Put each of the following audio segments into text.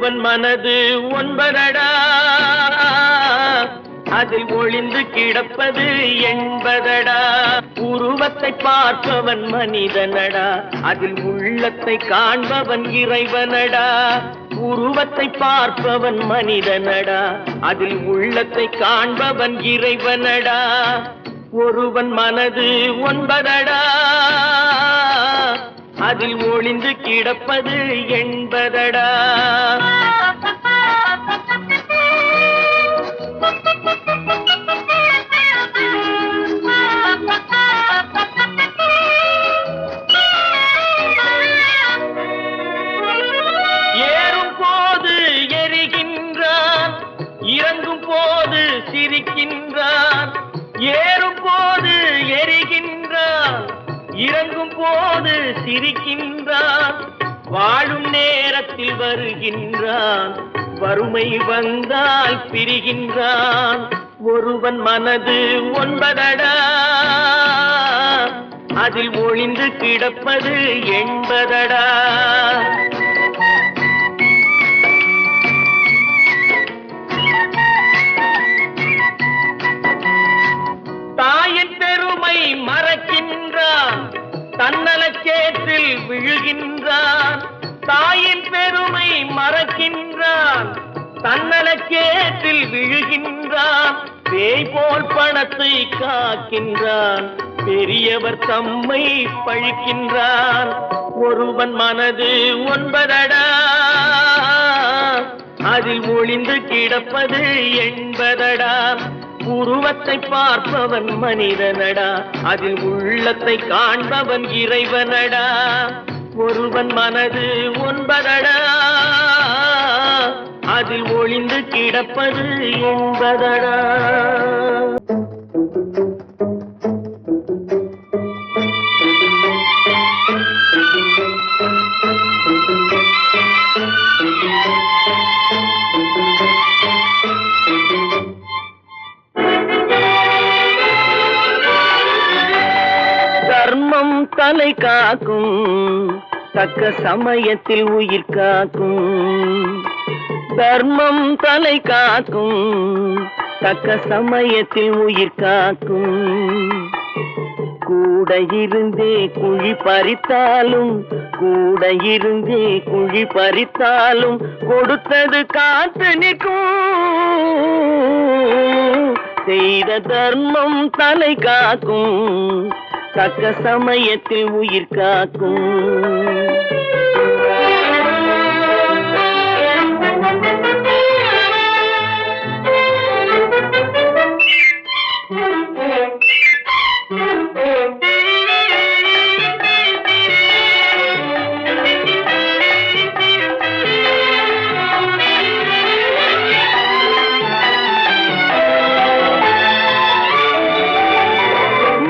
ஒருவன் மனது ஒன்பதடா, அதில் ஒளிந்து கிடப்பது எண்பதடா. உருவத்தை பார்ப்பவன் மனிதனடா, அதில் உள்ளத்தை காண்பவன் இறைவனடா. உருவத்தை பார்ப்பவன் மனிதனடா, அதில் உள்ளத்தை காண்பவன் இறைவனடா. ஒருவன் மனது ஒன்பதடா, அதில் ஒளிந்து கிடப்பது எண்பதடா. ஏறும் போது எரிகின்றான், இறங்கும் போது சிரிக்கின்றான். ஏறும் போது எரிகின்றான், இறங்கும் போது சிரிக்கின்றான். வாழும் நேரத்தில் வருகின்றான், வறுமை வந்தால் பிரிகின்றான். ஒருவன் மனது ஒன்பதடா, அதில் ஒளிந்து கிடப்பது எண்பதடா. தாயின் பெருமை மறக்கின்றான், தன்னலச்சேற்றில் விழுகின்றான். தாயின் பெருமை மறக்கின்றான், தன்னலச்சேற்றில் விழுகின்றான். பேய் போல் பணத்தை காக்கின்றான், பெரியவர் தம்மை பழிக்கின்றான். ஒருவன் மனது ஒன்பதடா, அதில் ஒளிந்து கிடப்பது எண்பதடா. உருவத்தை பார்ப்பவன் மனிதனடா, அதில் உள்ளத்தை காண்பவன் இறைவனடா. ஒருவன் மனது ஒன்பதடா, அதில் ஒளிந்து கிடப்பது எண்பதடா. தர்மம் தலை காக்கும், தக்க சமயத்தில் உயிர் காக்கும். தர்மம் தலை காக்கும், தக்க சமயத்தில் உயிர் காக்கும். கூட இருந்தே குழி பறித்தாலும், கூட இருந்தே குழி பறித்தாலும் கொடுத்தது காத்து நிற்கும். செய்த தர்மம் தலை காக்கும், தக்க சமயத்தில் உயிர் காக்கும்.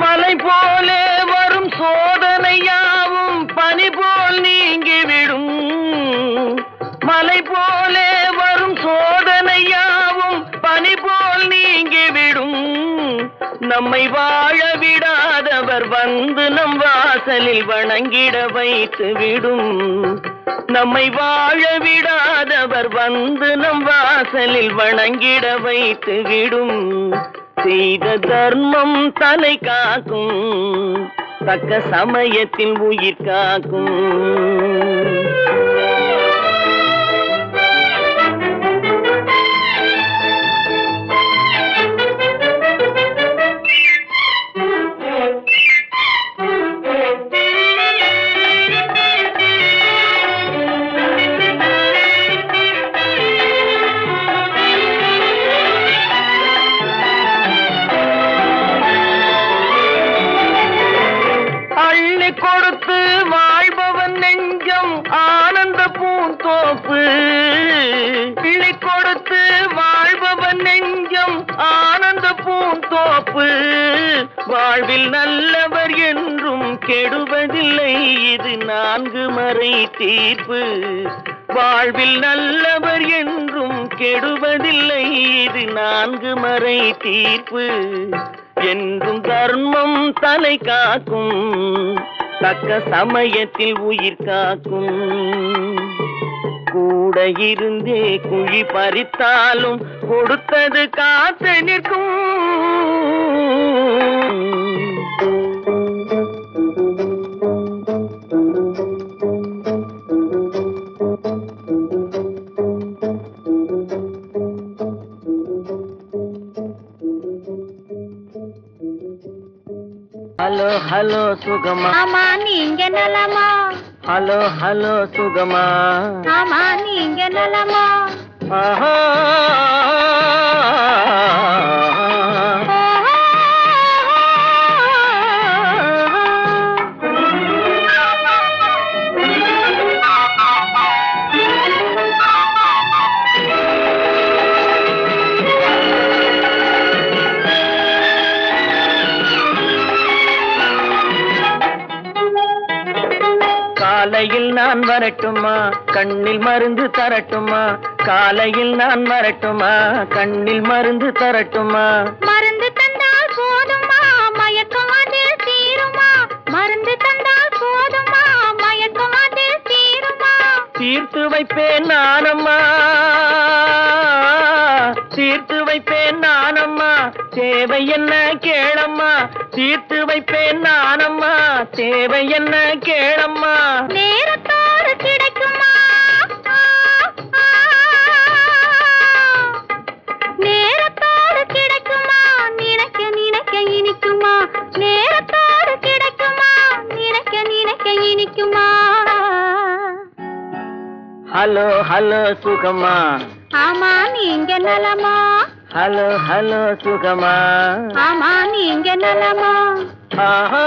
மலை போலே வரும் சோதனையாவும் பனி போல் நீங்கிவிடும். மலை போலே வரும் சோதனையாவும் பனி போல் நீங்கிவிடும். நம்மை வாழ விடாதவர் வந்து நம் வாசலில் வணங்கிட வைத்து விடும். நம்மை வாழ விடாதவர் வந்து நம் வாசலில் வணங்கிட வைத்து விடும். செய்த தர்மம் தலை காக்கும், தக்க சமயத்தில் உயிர் காக்கும். கொடுத்து வாழ்பவன் நெஞ்சம் ஆனந்த பூந்தோப்பு. பிள்ளை கொடுத்து வாழ்பவன் நெஞ்சம் ஆனந்த பூந்தோப்பு. வாழ்வில் நல்லவர் என்றும் கெடுவதில்லை, இது 4 மறை தீர்ப்பு. வாழ்வில் நல்லவர் என்றும் கெடுவதில்லை, இது 4 மறை தீர்ப்பு. என்றும் தர்மம் தலை காக்கும், தக்க சமயத்தில் உயிர் காக்கும். கூட இருந்தே குழி பறித்தாலும் கொடுத்தது காத்து நிற்கும். ஹலோ ஹலோ சுகமா, ஆமா நீங்க நலமா? ஹலோ ஹலோ சுகமா, ஆமா நீங்க நலமா? ஆஹா காலையில் நான் வரட்டுமா, கண்ணில் மருந்து தரட்டுமா? காலையில் நான் வரட்டுமா, கண்ணில் மருந்து தரட்டுமா? மருந்து தந்தால் போதுமா, மயக்கம் அதில் தீருமா? மருந்து தந்தால் போதுமா, மயக்கம் அதில் தீருமா? தீர்த்து வைப்பேன் நானம்மா, தீர்த்து வைப்பேன் நானம்மா, தேவை என்ன கேளம்மா? தீர்த்து வைப்பேன் நானம்மா, தேவை என்ன கேளம்மா? நேரத்தோடு கிடைக்குமா? நேரத்தோடு கிடைக்குமா? நினைக்க நினைக்க இனிக்குமா? நேரத்தோடு கிடைக்குமா? நினைக்க நினைக்க இனிக்குமா? ஹலோ ஹலோ சுகமா, ஆமா நீங்க நலமா? ஹலோ ஹலோ சுகமா, ஆமா நீங்க நலமா? ஆஹா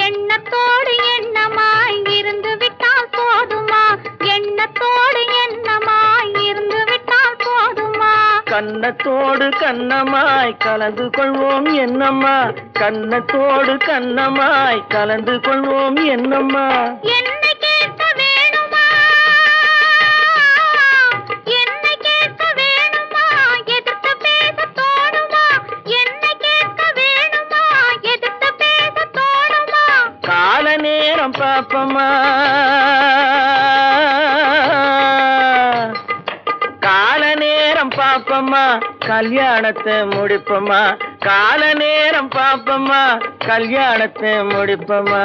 எண்ணத்தோடு எண்ணமாய் இருந்து விட்டால் போதுமா? எண்ணத்தோடு எண்ணமாய் இருந்து விட்டால் போதுமா? கன்னத்தோடு கண்ணமாய் கலந்து கொள்வோம் என்னம்மா? கன்னத்தோடு கண்ணமாய் கலந்து கொள்வோம் என்னம்மா? என்னை கேட்க வேணுமா? என்னை கேட்க வேணுமா? எதிர்த்து பேச தோணுமா? என்னை கேட்க வேணுமா? எதிர்த்து பேச தோணுமா? கால நேரம் பாப்பமா, கால நேரம் பாப்பமா, கல்யாணத்தை முடிப்பமா? கால நேரம் பாப்பமா, கல்யாணத்தை முடிப்பமா?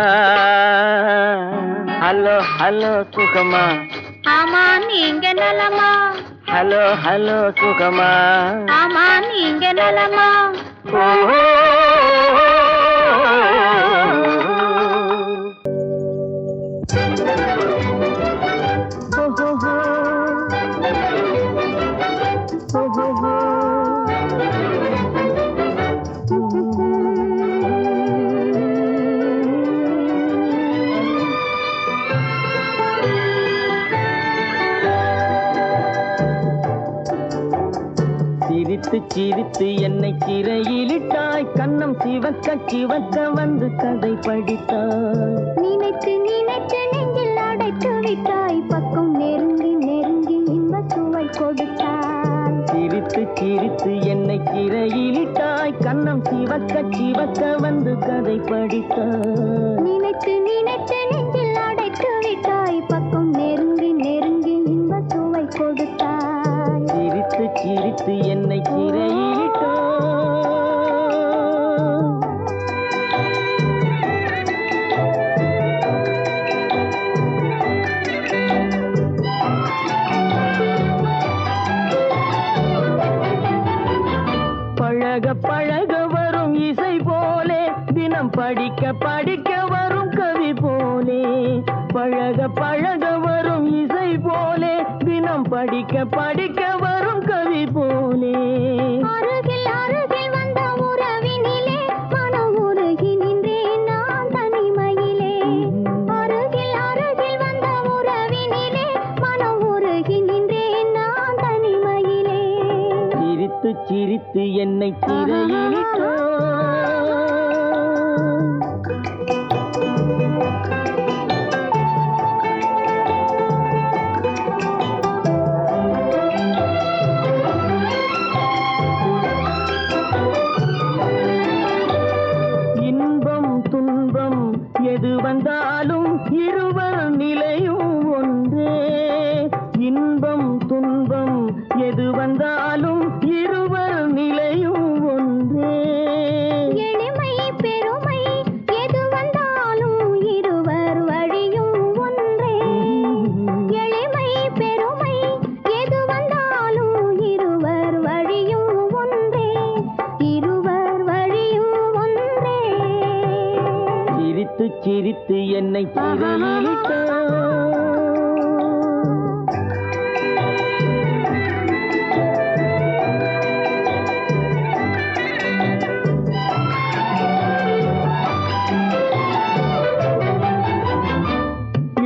ஹலோ ஹலோ சுகமா, ஆமா நீங்க நலமா? ஹலோ ஹலோ சுகமா, ஆமா நீங்க நலமா? ஓஹோ சிரித்து சிரித்து என்னை சிறையிலிட்டாய், கண்ணம் சிவக்க சிவக்க வந்து கதை படித்தாய். நினைத்து நினைத்து நெஞ்சில் அடைத்து விட்டாய், பக்கம் நெருங்கி நெருங்கி இன்ப சுவை கொடுத்தாய். சிரித்து சிரித்து என்னை சிறையிலிட்டாய், கண்ணம் சிவக்க சிவக்க வந்து கதை படித்தாய். நினைத்து நினைத்து நெஞ்சில் அடைத்து விட்டாய், பக்கம் நெருங்கி நெருங்கி இன்ப சுவை கொடுத்தாய். சிரித்து சிரித்து என்னை சிறையிலிட்டாய். பழக பழக வரும் இசை போலே, தினம் படிக்க படிக்க வரும் கவி போலே. பழக பழக வரும் இசை போலே, தினம் படிக்க படிக்க வரும் கவி போலே. அருகில் அருகில் வந்த உறவினிலே மனம் உருகி நின்றேன் நான் தனிமையிலே. அருகில் அருகில் வந்த உறவினிலே மனம் உருகி நின்றேன் நான் தனிமையிலே. சிரித்து சிரித்து என்னை சிறையிலிட்டாய். இன்பம் துன்பம் எது வந்தாலும் இருவர் நிலையும் ஒன்றே. இன்பம் துன்பம் எது வந்தாலும் இருவர் நிலையும் ஒன்றே. எளிமை பெருமை எது வந்தாலும் இருவர் வழியும் ஒன்றே. எளிமை பெருமை எது வந்தாலும் இருவர் வழியும் ஒன்றே. இருவர் வழியும் ஒன்றே. சிரித்து சிரித்து என்னை சிறையிலிட்டாய்.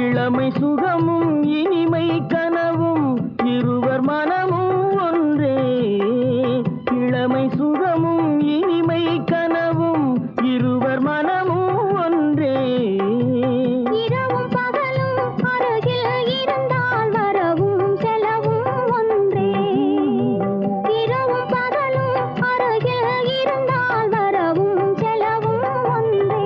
இளமை சுகமும் இனிமை கனவும் இருவர் மனமும் ஒன்றே. இளமை சுகமும் இனிமை கனவும் இருவர் மனமும் ஒன்றே. இரவும் பகலும் அருகில் இருந்தால் வரவும் செலவும் ஒன்றே. இரவும் பகலும் அருகில் இருந்தால் வரவும் செலவும் ஒன்றே.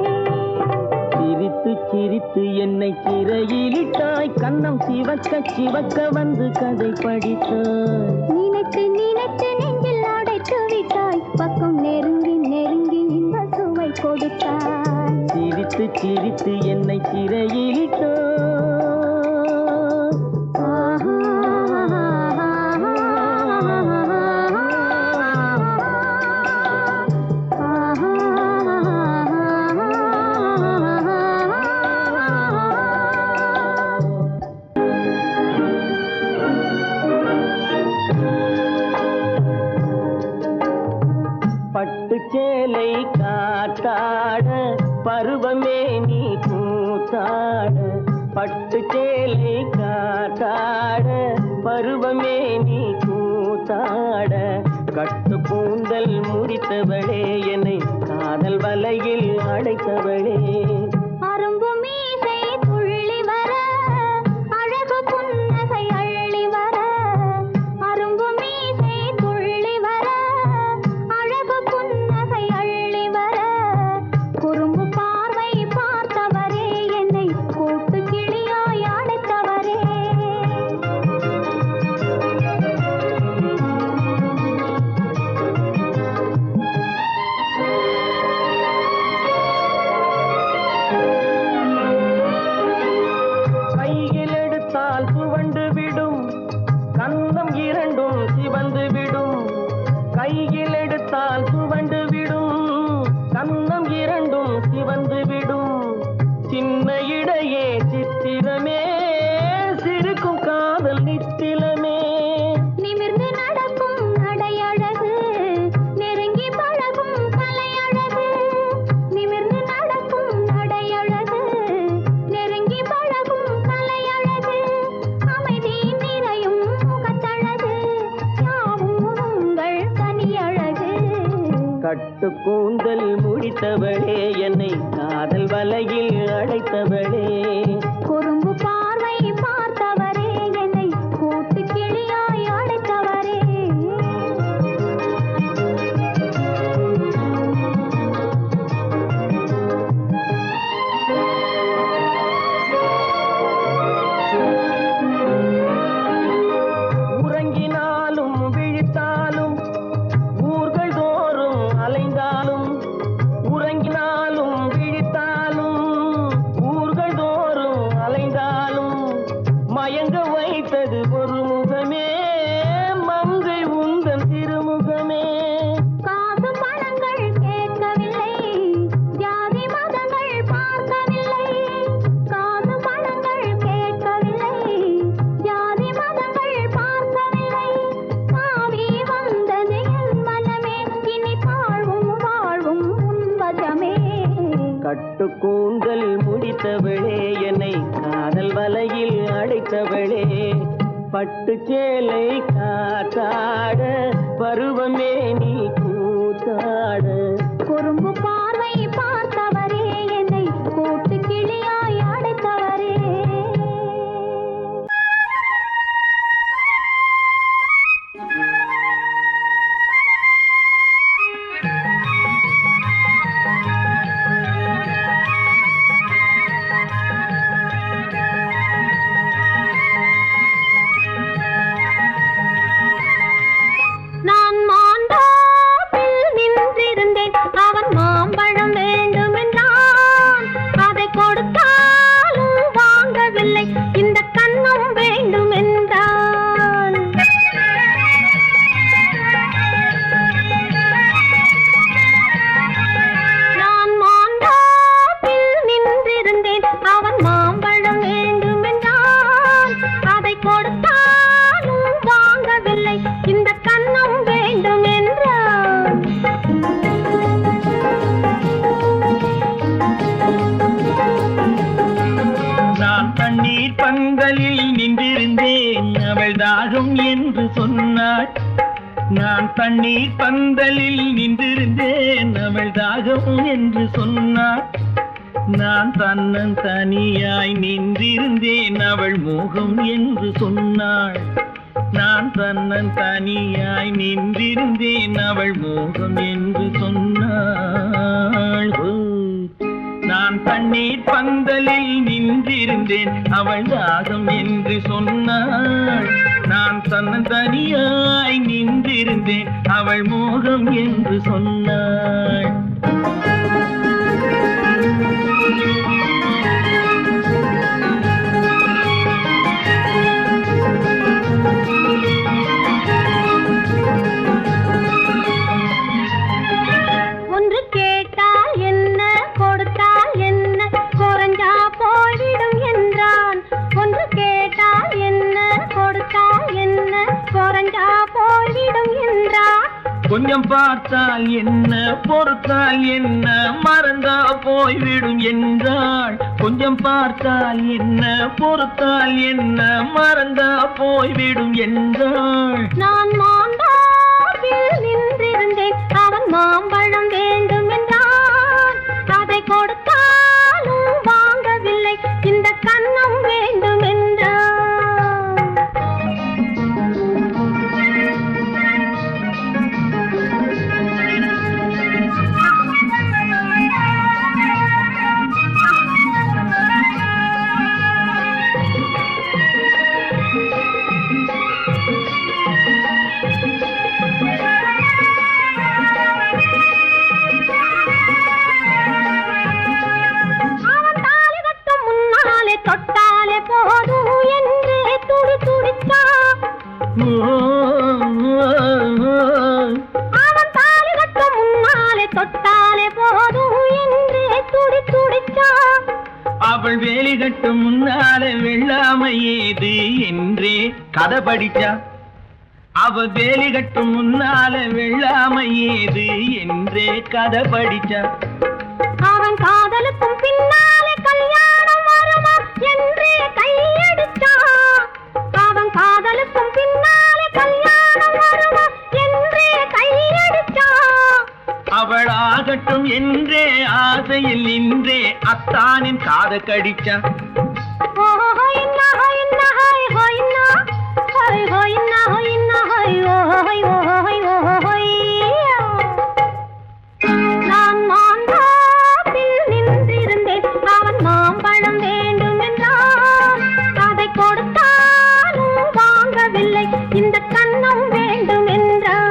சிரித்து சிரித்து என்னை சிறையிலிட்டாய். கன்னம் சிவக்க சிவக்க வந்து கதை படித்தாய். நினைத்து நினைத்து நெஞ்சில் அடைத்து விட்டாய். பக்கம் நெருங்கி நெருங்கி இன்ப சுவை கொடுத்தாய். சிரித்து சிரித்து என்னை சிறையிலிட்டாய். பட்டு சேலை காத்தாட பருவமே நீ கூத்தாட. பட்டு சேலை காத்தாட பருவமே நீ கூத்தாட. கட்டு கூந்தல் முடித்தவளே என்னை காதல் வலையில் அடைத்தவளே. அரும்பு மீசை துள்ளி வர அழகு புன்னகை அள்ளி வர. அரும்பு மீசை துள்ளி வர அழகு புன்னகை அள்ளி வர. குறும்பு பார்வை பார்த்தவரே என்னை கூட்டு கிளியாய் அடைத்தவரே. கையில் எடுத்தால் துவண்டு விடும் கன்னம் இரண்டும் சிவந்து விடும். கையில் எடுத்தால் துவண்டு விடும் கன்னம் இரண்டும் சிவந்து விடும். சின்ன இடையே சித்திரமே சிரிக்கும் காதல் நித்திலமே. நிமிர்ந்து நடக்கும் நடையழகு நெருங்கி பழகும் கலையழகு. நிமிர்ந்து நடக்கும் நடையழகு நெருங்கி பழகும் கலையழகு. அமைதி நிறையும் முகத்தழகு யாவும் உங்கள் கனியழகு. கட்டு கூந்தல் முடித்தவளே என்னை காதல் வலையில் அடைத்தவளே. குறும்பு பார்வை பார்த்தவரே என்னை கூட்டு கிளியாய் அடைத்தவரே. உறங்கினாலும் விழித்தாலும் ஊர்கள் தோறும் அலைந்தாலும். உறங்கினாலும் விழித்தாலும் ஊர்கள் தோறும் அலைந்தாலும். மயங்க வைத்தது ஒரு முகமே மங்கை உந்தன் திருமுகமே. காசு பணங்கள் கேட்கவில்லை ஜாதி மதங்கள் பார்க்கவில்லை. காசு பணங்கள் கேட்கவில்லை ஜாதி மதங்கள் பார்க்கவில்லை. காவி வந்தது என் மனமே இனி தாழ்வும் வாழ்வும் உன்வசமே. கட்டு கூந்தல் முடித்தவளே என்னை காதல் வலையில் அடைத்தவளே. பட்டு சேலை காத்தாட பருவமே நீ கூத்தாட குறும்பு பார்வை பார்த்தவரே என்னை கூட்டு கிளியாய் அடைத்தவரே. நான் மாந்தோப்பில் நின்றிருந்தேன், அவன் மாம்பழம் வேண்டுமென்றான். அதை கொடுத்தாலும் வாங்கவில்லை, இந்த கன்னம் வேண்டுமென்றான். நான் மாந்தோப்பில் நின்றிருந்தேன், அவன் மாம்பழம் வேண்டுமென்றான். அதை கொடுத்தாலும் வாங்கவில்லை, இந்த கன்னம் வேண்டும் என்றான். நான் தண்ணீர் பந்தலில் நின்றிருந்தேன், அவள் தாகம் என்று சொன்னாள். நான் தண்ணீர் பந்தலில் நின்றிருந்தேன், அவள் தாகம் என்று சொன்னாள். நான் தன்னன் தனியாய் நின்றிருந்தேன், அவள் மோகம் என்று சொன்னாள். நான் தன்னன் தனியாய் நின்றிருந்தேன், அவள் மோகம் என்று சொன்னாள். நான் தண்ணீர் பந்தலில் நின்றிருந்தேன், அவள் தாகம் என்று சொன்னாள். நான் தன்னன் தனியாய் நின்றிருந்தேன், அவள் மோகம் என்று சொன்னாள். ஒன்று கேட்டால் என்ன, கொடுத்தால் என்ன, குறைஞ்சா போய்விடும் என்றான். ஒன்று கேட்டால் என்ன, கொடுத்தால் என்ன, குறைஞ்சா போய்விடும் என்றான். கொஞ்சம் பார்த்தால் என்ன, பொறுத்தால் என்ன, மறந்தா போய்விடும் என்றாள். கொஞ்சம் பார்த்தால் என்ன, பொறுத்தால் என்ன, மறந்தா போய்விடும் என்றாள். நான் மாந்தோப்பில் நின்றிருந்தேன், அவன் மாம்பழம் வேண்டும் என்றான். அதை கொடுத்தாலும் வாங்கவில்லை, இந்த கன்னம் வேண்டும் என்றான். அவன் தாலி கட்டும் முன்னாலே தொட்டாலே போதும் என்றே துடி துடித்தான். அவன் தாலி கட்டும் முன்னாலே தொட்டாலே போதும் என்றே துடி துடித்தான். அவள் வேலி கட்டும் முன்னாலே வெள்ளாமை ஏது என்றே கதை படிச்சா. அவள் வேலி கட்டும் முன்னாலே வெள்ளாமை ஏது என்றே கதை படிச்சா. அவன் காதலுக்கும் பின்னாலே கல்யாணம் வருமா என்றே கையடித்தான். அவன் காதலுக்கும் பின்னாலே கல்யாணம் வருமா என்றே கையடித்தான். அவள் ஆகட்டும் என்றே ஆசையில் நின்றே அத்தானின் காத கடிச்சா. நான் மாந்தோப்பில் நின்றிருந்தேன், அவன் மாம்பழம் வேண்டும் என்றான். அதை கொடுத்தாலும் வாங்கவில்லை, இந்த கன்னம் வேண்டும் என்றான்.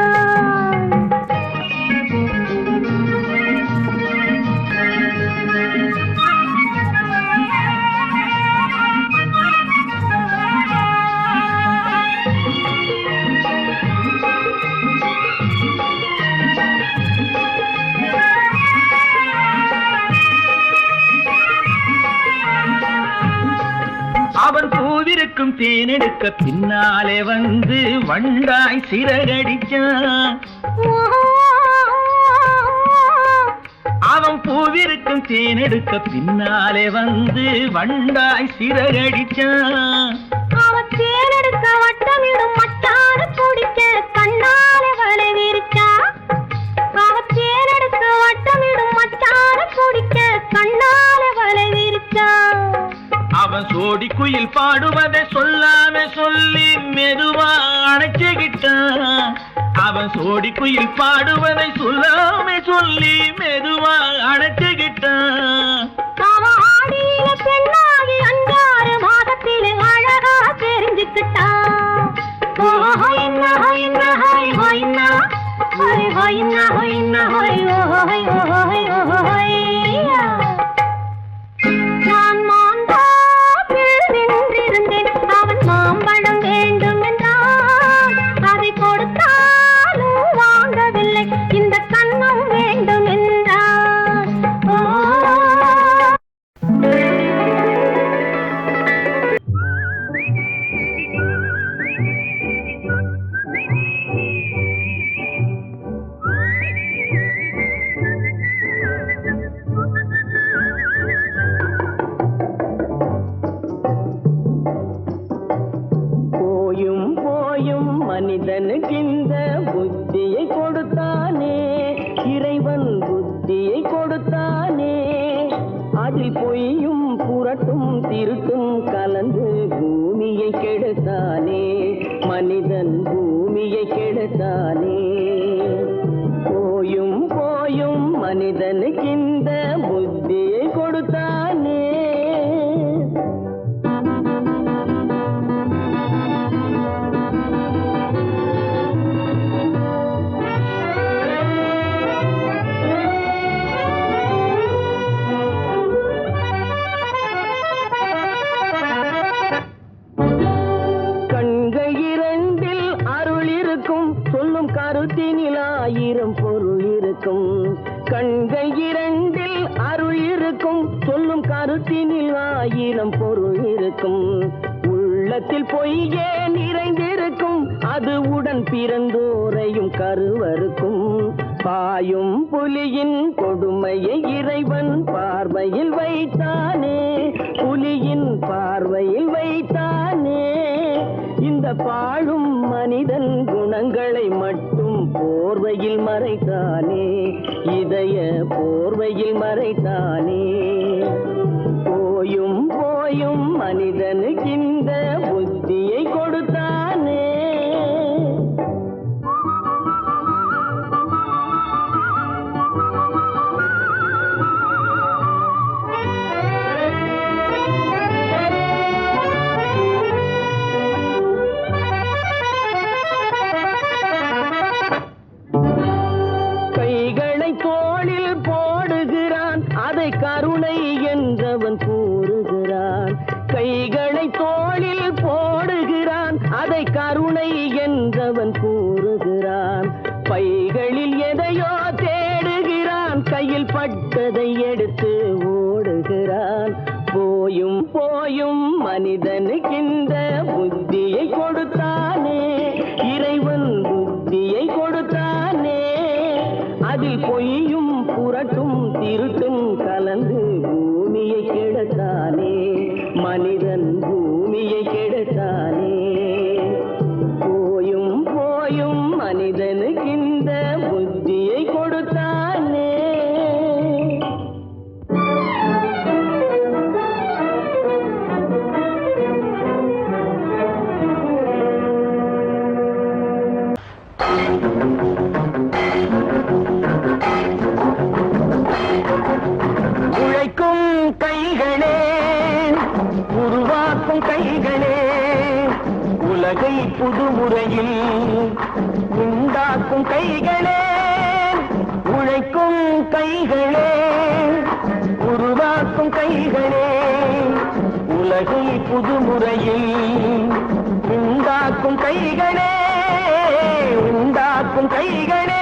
அவன் பூவிருக்கும் தேனெடுக்க பின்னாலே வந்து வண்டாய் சிறகடிச்சான். அவன் பூவிருக்கும் தேனெடுக்க பின்னாலே வந்து வண்டாய் சிறகடிச்சான். அவன் தேனெடுக்க வட்டமிடும் மட்டாறு குடிக்க கண்ணாலே வலை சோடி குயில் பாடுவதை சொல்லாம சொல்லி மெதுவா அணைச்சுக்கிட்டான். அவன் சோடி குயில் பாடுவதை சொல்லாம சொல்லி மெதுவா அணைச்சுக்கிட்டான். பெண்ணாகி 5 மாதத்திலே அழகா தெரிஞ்சுக்கிட்டான். நான் மாந்தாப்பில் நின்றிருந்தேன். அவன் மாம்பழம் வேண்டும் என்றான். அதை கொடுத்தாலும் வாங்கவில்லை. இந்த கண்ணம் வேண்டும் என்றான். மனிதனுக்கு இந்த புத்தியை கொடுத்தானே, இறைவன் புத்தியை கொடுத்தானே. அதில் பொய்யும் புரட்டும் திருட்டும் கலந்து பூமியை கெடுத்தானே, மனிதன் பூமியை கெடுத்தானே. போயும் போயும் மனிதனுக்கு இந்த புத்தியை கொடுத்தானே. கருத்தினில் 1000 பொருள் இருக்கும். கண்கள் 2 அருள் இருக்கும். சொல்லும் கருத்தினில் 1000 பொருள் இருக்கும். உள்ளத்தில் பொய்யே நிறைந்திருக்கும். அது உடன் பிறந்தோரையும் கருவருக்கும். பாயும் புலியின் கொடுமையை இறைவன் பார்வையில் வைத்தானே, புலியின் பார்வையில் வைத்தானே. இந்த பாழும் மனிதன் குணங்களை மட்டும் போர்வையில் மறைத்தானே, இதய போர்வையில் மறைத்தானே. போயும் போயும் மனிதனுக்கு இந்த புத்தியை கொடுத்தானே. தோளில் போடுகிறான், அதை கருணை என்றவன் கூறுகிறான். கைகளை தோளில் போடுகிறான், அதை கருணை என்றவன் கூறுகிறான். பைகளில் எதையோ தேடுகிறான், கையில் பட்டதை எடுத்து ஓடுகிறான். போயும் போயும் மனிதனுக்கு இந்த புத்தியை கொடுத்தானே, இறைவன் புத்தியை கொடுத்தானே. அதில் பொய்யும் புரட்டும் திருட்டும் கலந்து பூமியை கெடுத்தானே, மனிதன் பூமியை கெடுத்தானே. போயும் போயும் மனிதனுக்கு இந்த புத்தியை கொடுத்தானே. கைகளே, உருவாக்கும் கைகளே, உலகை புதுமுறையில் உண்டாக்கும் கைகளே. உழைக்கும் கைகளே, உருவாக்கும் கைகளே, உலகை புதுமுறையில் உண்டாக்கும் கைகளே, உண்டாக்கும் கைகளே.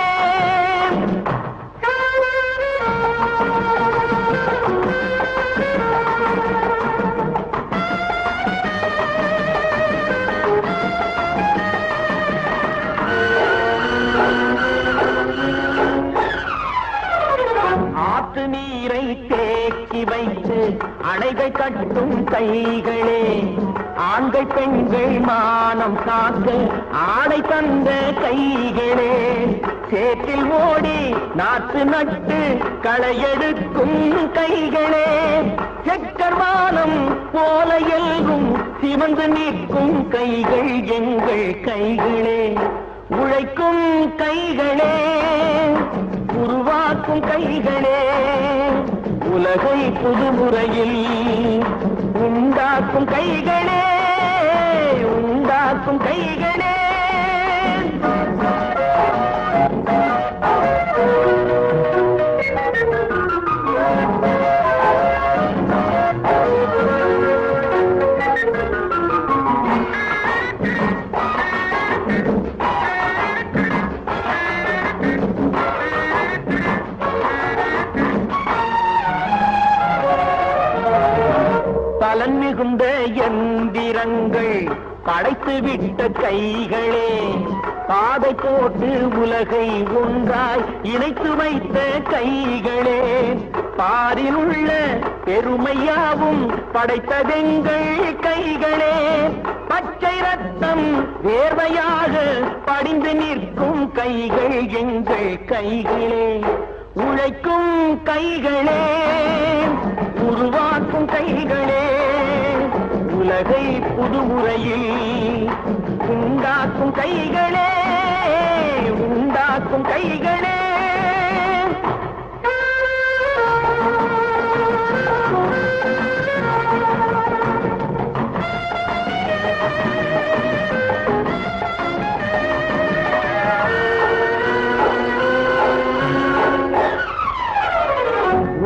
ஆற்று நீரை தேக்கி வைத்து அணைகள் கட்டும் கைகளே, ஆண்கள் பெண்கள் மானம் காக்க ஆடை தந்த கைகளே, சேற்றில் ஓடி நாற்று நட்டு களையெடுக்கும் கைகளே, செக்கர்வானம் போல எல்கும் சிவந்து நிற்கும் கைகள் எங்கள் கைகளே, உழைக்கும் கைகளே, உருவாக்கும் கைகளே, உலகை புதுமுறையில் உண்டாக்கும் கைகளே, உண்டாக்கும் கைகளே. பலன் மிகுந்த எந்திரங்கள் படைத்து விட்ட கைகளே, பாதை போட்டு உலகை ஒன்றாய் இணைத்து வைத்த கைகளே, பாரில் உள்ள பெருமையாவும் படைத்ததெங்கள் கைகளே, பச்சை ரத்தம் வேர்வையாக படிந்து நிற்கும் கைகள் எங்கள் கைகளே, உழைக்கும் கைகளே, உருவாக்கும் கைகளே, உலகை புதுமுறையில் உண்டாக்கும் கைகளே, உண்டாக்கும் கைகளே.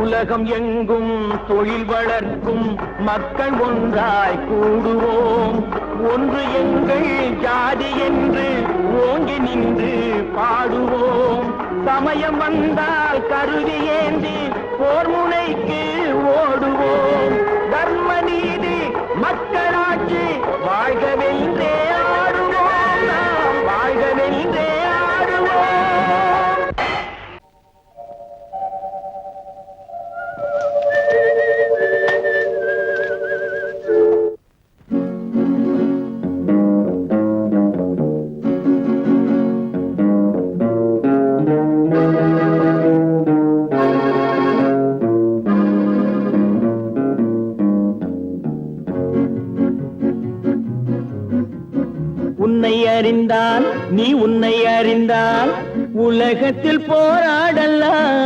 உலகம் எங்கும் தொழில் வளர்க்கும் மக்கள் ஒன்றாய் கூடுவோம், ஒன்று எங்கள் ஜாதி என்று ஓங்கி நின்று பாடுவோம், சமயம் வந்தால் கருவி ஏந்தி போர் முனைக்கு ஓடுவோம், தர்ம நீதி மக்களாட்சி வாழ்கவென்றே ஆடுவோம், நாம் வாழ்கவென்றே ஆடுவோம். உன்னை அறிந்தால் நீ உன்னை அறிந்தால் உலகத்தில் போராடலாம்,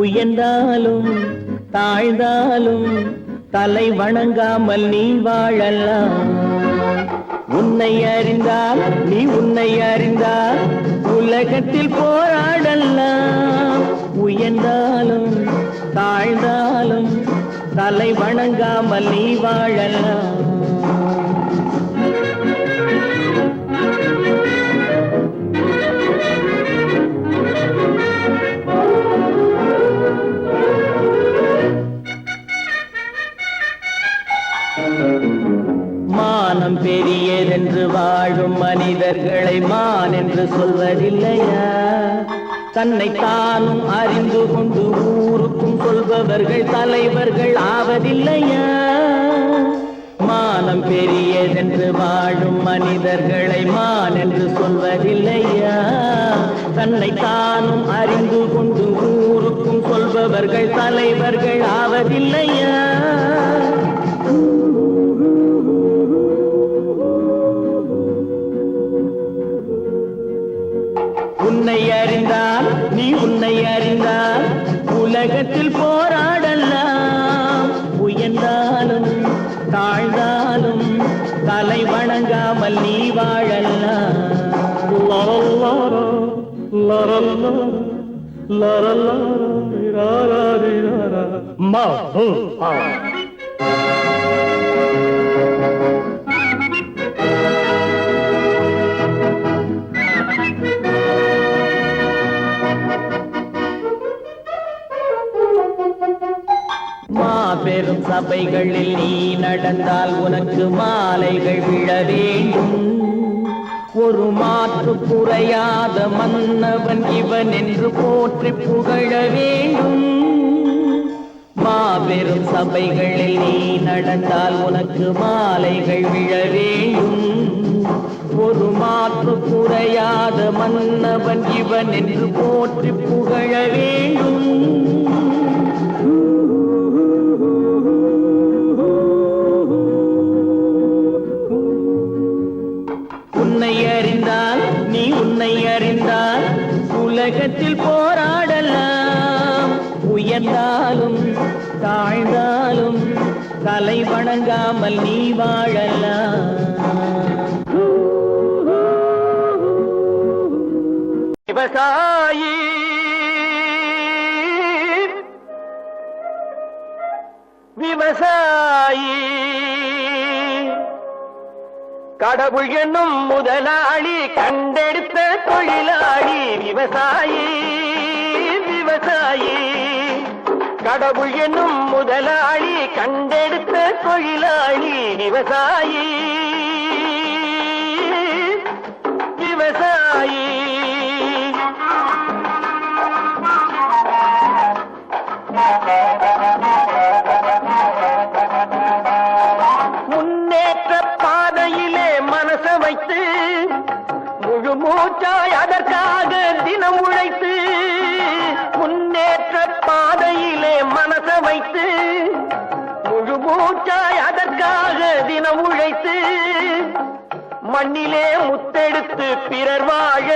உயர்ந்தாலும் தாழ்ந்தாலும் தலை வணங்காமல் நீ வாழலாம். உன்னை அறிந்தால் நீ உன்னை அறிந்தால் உலகத்தில் போராடலாம், உயர்ந்தாலும் தாழ்ந்தாலும் தலை வணங்காமல் நீ வாழலாம். மானம் பெரியதென்று வாழும் மனிதர்களை மான் என்று சொல்வதில்லையா, தன்னை தானும் அறிந்து கொண்டு ஊருக்கும் சொல்பவர்கள் தலைவர்கள் ஆவதில்லையா. மானம் பெரியதென்று வாழும் மனிதர்களை மான் என்று சொல்வதில்லையா, தன்னை தானும் அறிந்து கொண்டு ஊருக்கும் சொல்பவர்கள் தலைவர்கள் ஆவதில்லையா. உன்னை அறிந்தால் நீ உன்னை அறிந்தால் உலகத்தில் போராடலாம், உயர்ந்தாலும் தாழ்ந்தாலும் தலை வணங்காமல் நீ வாழலாம். மாபெரும் சபைகளில் நீ நடந்தால் உனக்கு மாலைகள் விழ வேண்டும், ஒரு மாற்று குறையாத மன்னவன் இவன் என்று போற்றி புகழ வேண்டும். மாபெரும் சபைகளில் நீ நடந்தால் உனக்கு மாலைகள் விழ வேண்டும். ஒரு மாற்று குறையாத மன்னவன் இவன் என்று போற்றி புகழ வேண்டும். உன்னை அறிந்தால் நீ உன்னை அறிந்தால் உலகத்தில் போராடலாம். உயர்ந்தாலும் தாழ்ந்தாலும் தலை வணங்காமல் நீ வாழலாம். விவசாயி விவசாயி கடவுள் என்னும் முதலாளி கண்டெடுத்த தொழிலாளி. விவசாயி விவசாயி கடவுள் என்னும் முதலாளி கண்டெடுத்த தொழிலாளி. விவசாயி விவசாயி முன்னேற்ற பாதையிலே மனச வைத்து முழு மூச்சாய் அதற்காக தினம் உழைத்து. முன்னேற்ற பாதையிலே மனச வைத்து முழு மூச்சாய் அதற்காக தினம் உழைத்து. மண்ணிலே முத்தெடுத்து பிறர் வாழ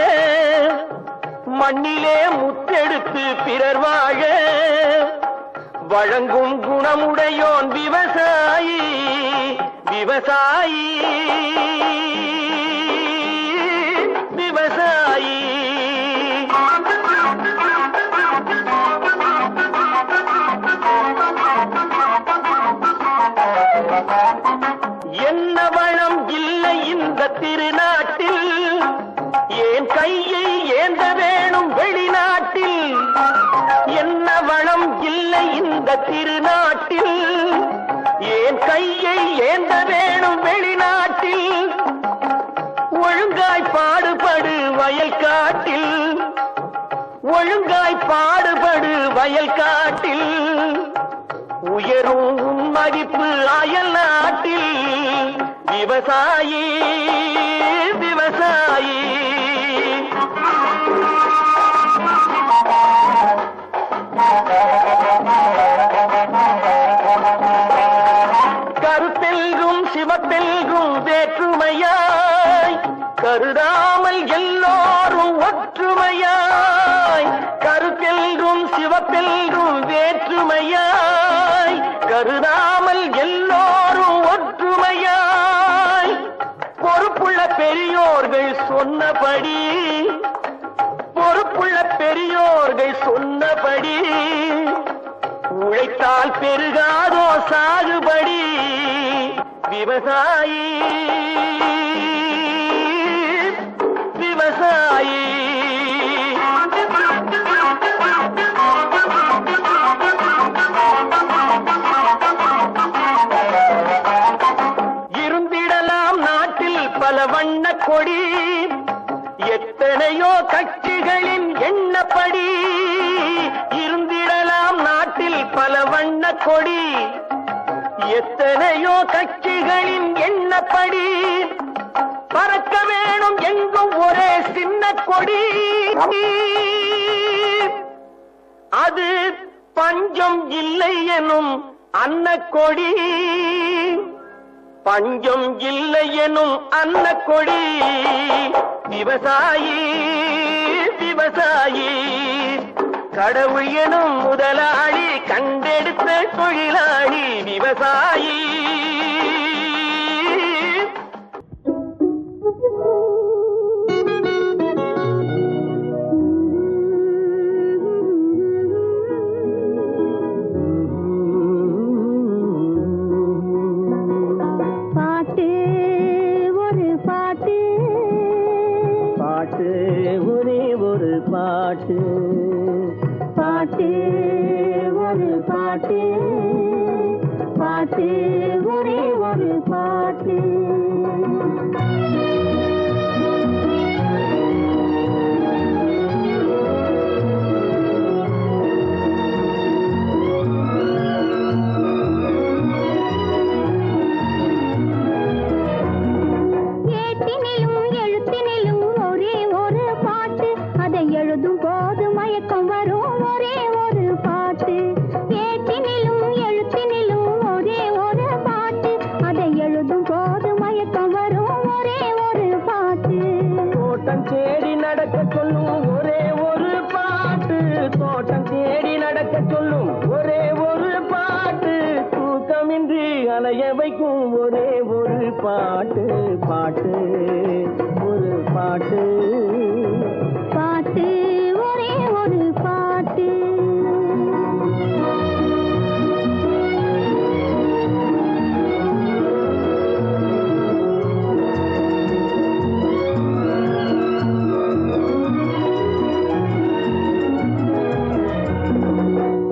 மண்ணிலே முத்தெடுத்து பிறர் வாழ வழங்கும் குணமுடையோன் விவசாயி. விவசாயி விவசாயி என்ன வளம் இல்லை இந்த திருநாட்டில், ஏன் கையை ஏந்த வேணும் வெளிநாட்டில். என்ன வளம் இல்லை இந்த திருநாட்டில், ஏன் கையை ஏந்த வேணும் வெளிநாட்டில். ஒழுங்காய் பாடுபடு வயல் காட்டில், ஒழுங்காய் பாடுபடு வயல் காட்டில். உயரும் உன் மதிப்பு அயல் நாட்டில். விவசாயி விவசாயி கருத்தெல்கும் சிவத்தெல்கும் வேற்றுமையாய் கருதாமல் எல்லோரும் ஒற்றுமையாய். கருத்தெல்கும் சிவத்தெல்கும் வேற்றுமையாய் கருதாமல் எல்லோரும் ஒற்றுமையாய். பொறுப்புள்ள பெரியோர்கள் சொன்னபடி, பொறுப்புள்ள பெரியோர்கள் சொன்னபடி உழைத்தால் பெருகாதோ சாகுபடி. விவசாயி விவசாயி இருந்திடலாம் நாட்டில் பல வண்ண கொடி. எத்தனையோ கட்சிகளின் எண்ணப்படி. இருந்திடலாம் நாட்டில் பல வண்ண கொடி. எத்தனையோ கட்சிகளின் எண்ணப்படி. பறக்க வேணும் எங்கும் ஒரே சின்ன கொடி. அது பஞ்சம் இல்லை எனும் அன்னக்கொடி. பஞ்சம் இல்லை எனும் அன்னக்கொடி. விவசாயி விவசாயி கடவுள் எனும் முதலாளி கண்டெடுத்த தொழிலாளி. விவசாயி பாட்டு ஒரு பாட்டு, பாட்டு ஒரே ஒரு பாட்டு. பாட்டு ஒரு பாட்டு, பாட்டு ஒரே ஒரு பாட்டு. பாட்டு பாட்டு ஒரு பாட்டு பாட்டு ஒரே ஒரு பாட்டு.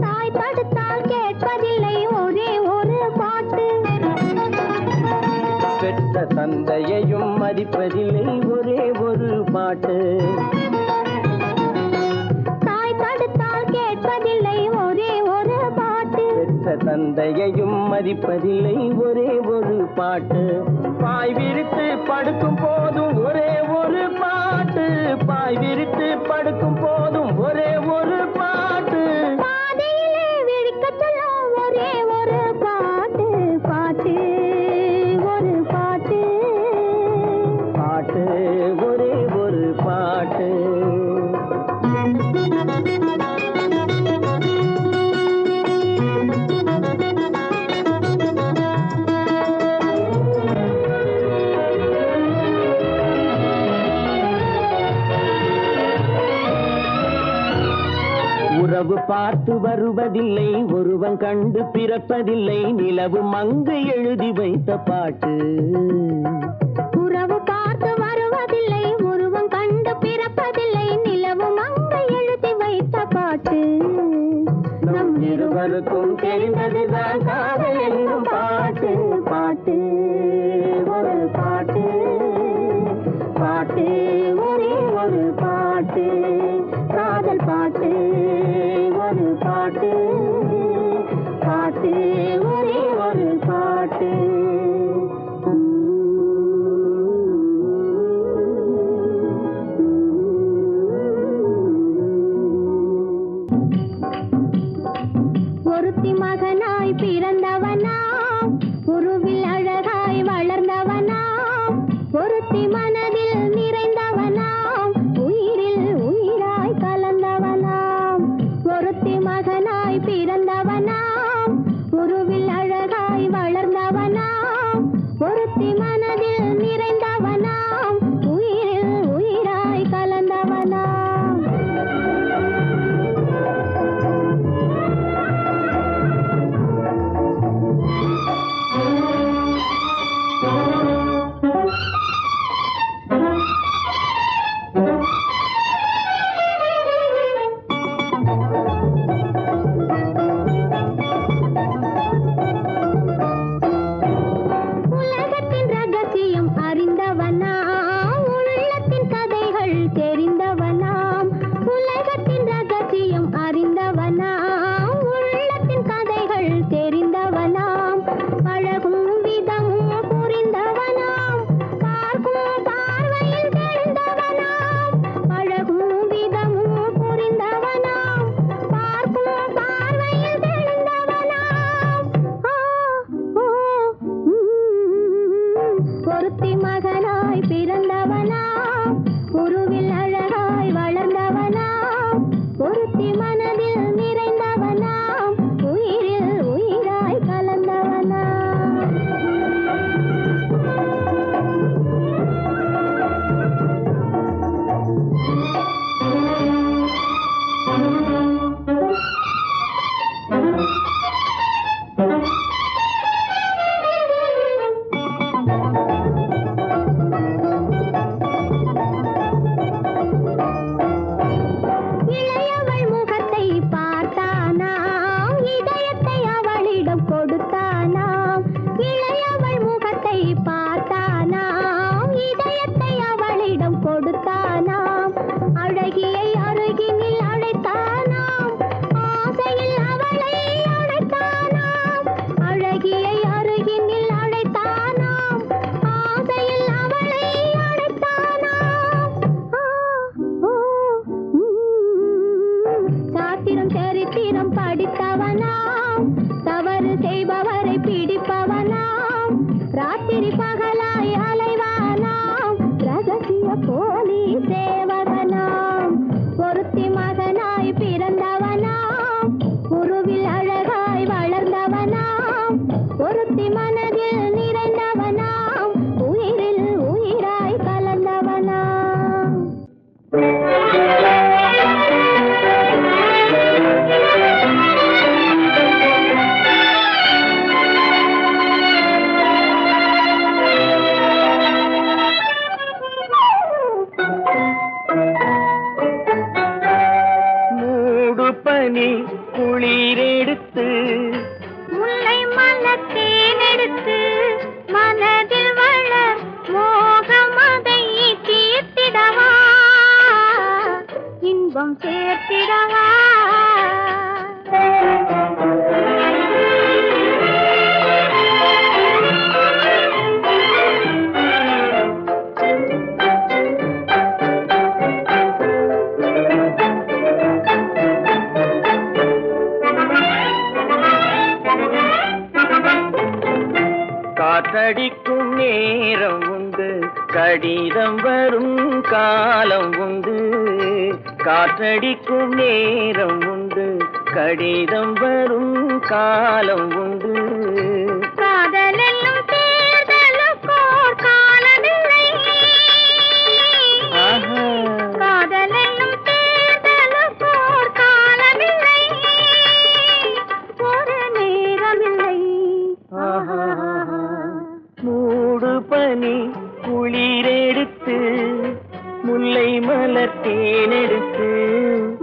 தாய் படுத்தால் கேட்பதில்லை ஒரே ஒரு பாட்டு. பெற்ற தந்தையையும் மதிப்பதில்லை ஒரே ஒரு பாட்டு. தாய் படுத்தால் கேட்பதில்லை ஒரே ஒரு பாட்டு. பெற்ற தந்தையையும் மதிப்பதில்லை ஒரே ஒரு பாட்டு. பாய் விரித்து படுக்கும் போதும் ஒரே ஒரு பாட்டு. பாய் விரித்து படுக்கும் போதும் ஒரே ஒரு பாட்டு. பாதையிலே விழிக்கச் சொல்லும் ஒரே ஒரு பாட்டு. பாட்டு ஒரு பாட்டு. பாட்டு ஒரே ஒரு பாட்டு. உறவு பார்த்து வருவதில்லை ஒருவன் கண்டு பிறப்பதில்லை நிலவு மங்கு எழுதி வைத்த பாட்டு. உறவு பார்த்து வருவதில்லை ஒருவன் கண்டு பிறப்பதில்லை நிலவு மங்க எழுதி வைத்த பாட்டு. நம் இருவருக்கும் தெரிந்ததுதான் காதல் என்னும் பாட்டு. பாட்டு ஒரு பாட்டு. பாட்டு ஒரே ஒரு பாட்டு. காதல் பாட்டு ஒரு பாட்டு. பாட்டு ஒரே ஒரு பாட்டு. ஒருத்தி மகனாய் பிறந்தவனாம் உருவில் அழகாய் வளர்ந்தவனாம். ஒருத்தி மனதில் நிறைந்தவனாம் உயிரில் உயிராய் கலந்தவனாம். ஒருத்தி மகனாய் பிறந்தவனாம் உருவில் அழகாய் வளர்ந்தவனாம். ஒருத்தி மனதில் நிறைந்தவனாம் உயிரில் உயிராய் கலந்தவனாம். உலகத்தின் ரகசியம் அறிந்தவனாம் உள்ளத்தின் கதைகள் தெரிந்தவனாம். உலகத்தின் ரகசியம் அறிந்தவனாம் உள்ளத்தின் கதைகள் தெரிந்தவனாம். பழகும் விதமும் புரிந்தவனாம் பார்க்கும் பார்வையில் தெரிந்தவனாம். பழகும் விதமும் புரிந்தவனாம் பார்க்கும் பார்வையில் தெரிந்தவனாம். ஒருத்தி மகனாய் பிறந்தவனாம் உருவில் அழகாய் வளர்ந்தவனாம். ஒருத்தி மனதில் நிறைந்தவனாம் உயிரில் உயிராய் கலந்தவனாம். இன்பம் சேர்த்திடவா காற்றடிக்கும் நேரம் உண்டு, கடிதம் வரும் காலம் உண்டு. காற்றடிக்கும் நேரம் உண்டு, கடிதம் வரும் காலம் உண்டு. காதலென்னும் தேர்தலுக்கோர் காலமில்லை. காதலென்னும் தேர்தலுக்கோர் காலமில்லை. ஒரு நேரமில்லை. மூடு பனி குளிரெடுத்து, முல்லை மலர் தேனெடுத்து,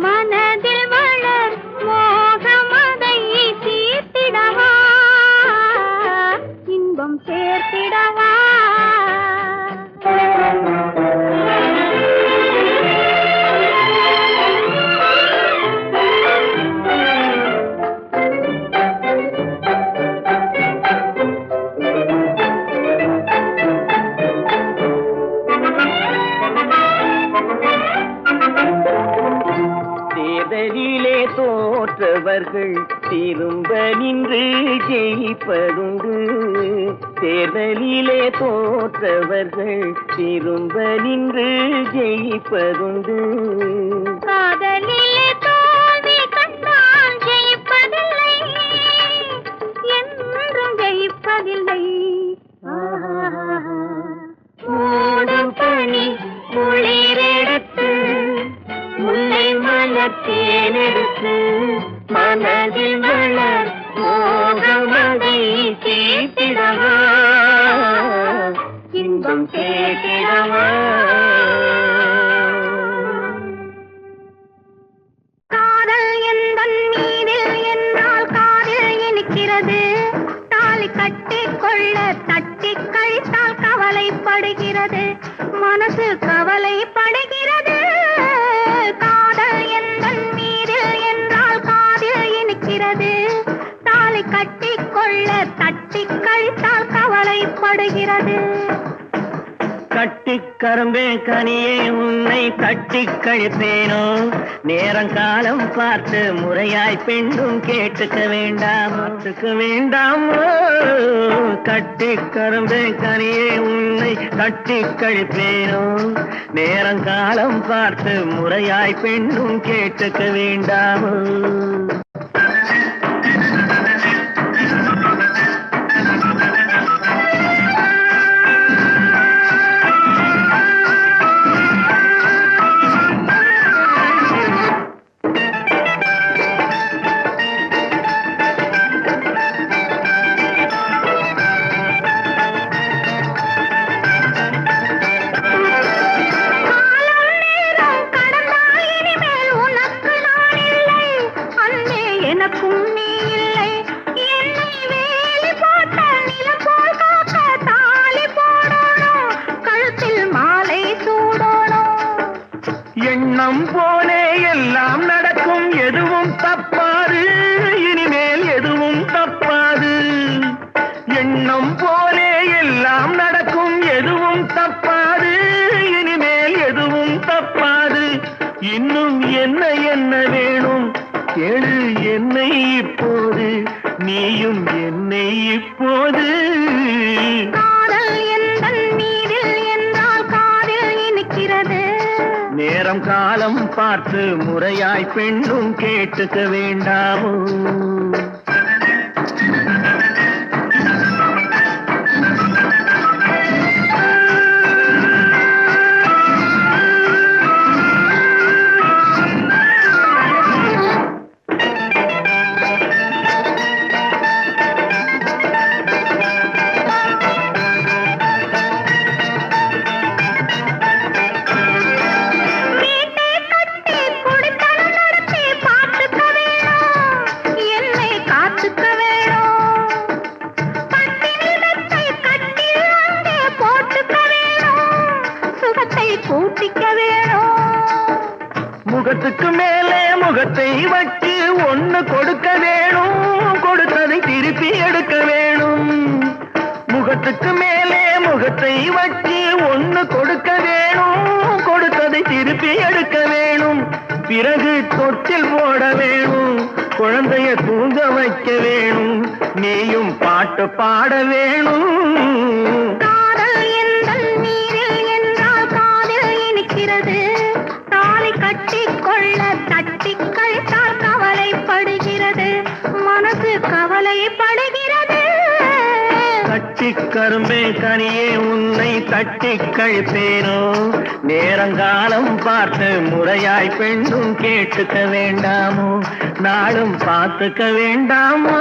மனதில் வளர் மோகமதை தீர்த்திடவா இன்பம் சேர்த்திடவா தேர்தலிலே தோற்றவர்கள் திரும்ப நின்று ஜெயிப்பதுண்டு. தேர்தலிலே தோற்றவர்கள் திரும்ப நின்று ஜெயிப்பதுண்டு. காதலிலே தோல்வி கண்டால் ஜெயிப்பதில்லை, என்றும் ஜெயிப்பதில்லை. மூடு பனி குளிரெடுத்து, முல்லை மலர் தேனெடுத்து, மனதில் வளர் மோகமதை தீர்த்திடவா இன்பம் சேர்த்திடவா. காதல் எந்தன் மீதில் என்னால் காதில் இனிக்கிறது. தாலி கட்டிக்கொள்ள தட்டி கழித்தால் கவலைப்படுகிறது, மனசு கவலைப்படுகிறது. காதல் எந்தன் மீதில் என்றால் காதில் இனிக்கிறது. தாலி கட்டிக்கொள்ள தட்டி கழித்தால் கவலைப்படுகிறது. கட்டிக் கரும்பே கனியே உன்னை கட்டிக் கழிப்பேனோ, நேரங்காலம் பார்த்து முறையாய் பெண்ணும் கேட்டுக்க வேண்டாமோ. கட்டிக் கரும்பே கனியே உன்னை கட்டிக் கழிப்பேனோ, நேரங்காலம் பார்த்து முறையாய் பெண்ணும் கேட்டுக்க வேண்டாமோ. எண்ணம் போலே எல்லாம் நடக்கும், எதுவும் தப்பாது, இனிமேல் எதுவும் தப்பாது. எண்ணம் போலே எல்லாம் நடக்கும், எதுவும் தப்பாது, இனிமேல் எதுவும் தப்பாது. இன்னும் என்ன என்ன வேணும் கேளு என்னை இப்போது, நீயும் என்னை இப்போது. காதல் எந்தன் மீதில் என்றால் காதில் இனிக்கிறது. நேரம் காலம் பார்த்து முறையாய் பெண்ணும் கேட்டுக்க வேண்டாமோ. முகத்துக்கு மேலே முகத்தை வச்சு ஒண்ணு கொடுக்க வேணும், கொடுத்ததை திருப்பி எடுக்க வேணும். முகத்துக்கு மேலே முகத்தை வச்சு ஒண்ணு கொடுக்க வேணும், கொடுத்ததை திருப்பி எடுக்க வேணும். பிறகு தொட்டில் போட வேணும், குழந்தைய தூங்க வைக்க வேணும், நீயும் பாட்டு பாட வேணும். காதல் எந்தன் நீரில் என்றால் காதில் இனிக்கிறது, தாலி கட்டிக்கொள்ள தட்டிக்கள் தான் கவலைப்படுகிறது, மனசு கவலைப்படுகிறது. கட்டி கரும்பே கனியே உன்னை தட்டி கழிப்பேனோ, நேரங்காலம் பார்த்து முறையாய் பெண்ணும் கேட்டுக்க வேண்டாமோ, நாளும் பார்த்துக்க வேண்டாமோ.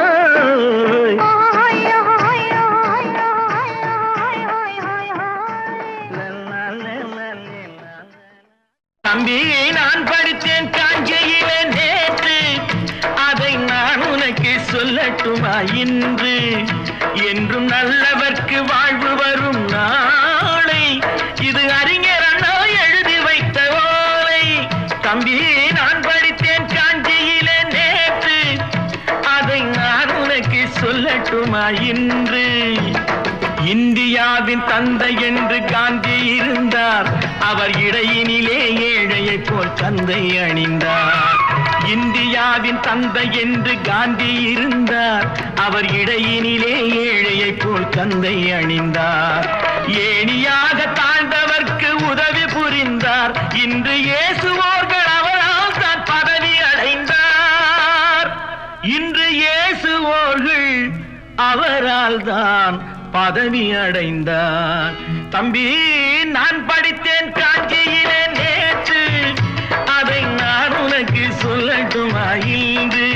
தம்பி நான் படித்தேன் காஞ்சியிலே நேற்று, அதை நான் உனக்கு சொல்லட்டுமா இன்று? என்றும் நல்லவர்க்கு வாழ்வு வரும் நாளை, இது அறிஞர் அண்ணா எழுதி வைத்த ஓலை. தம்பி நான் படித்தேன் காஞ்சியிலே நேற்று, அதை நான் உனக்கு சொல்லட்டுமா இன்று? இந்தியாவின் தந்தை என்று காந்தி இருந்தார், அவர் இடையினிலே ஏழையை போல் தந்தை அணிந்தார். இந்தியாவின் தந்தை என்று காந்தி இருந்தார், அவர் இடையினிலே ஏழையை போல் தந்தை அணிந்தார். ஏணியாக தாழ்ந்தவர்க்கு உதவி புரிந்தார், இன்று இயேசுவோர்கள் அவரால் தான் பதவி அடைந்தார். இன்று இயேசுவோர்கள் அவரால் தான் பதவி அடைந்தார். தம்பி நான் படித்தேன் காஞ்சியிலே நேற்று, அதை நான் உனக்கு சொல்லட்டுமா இன்று?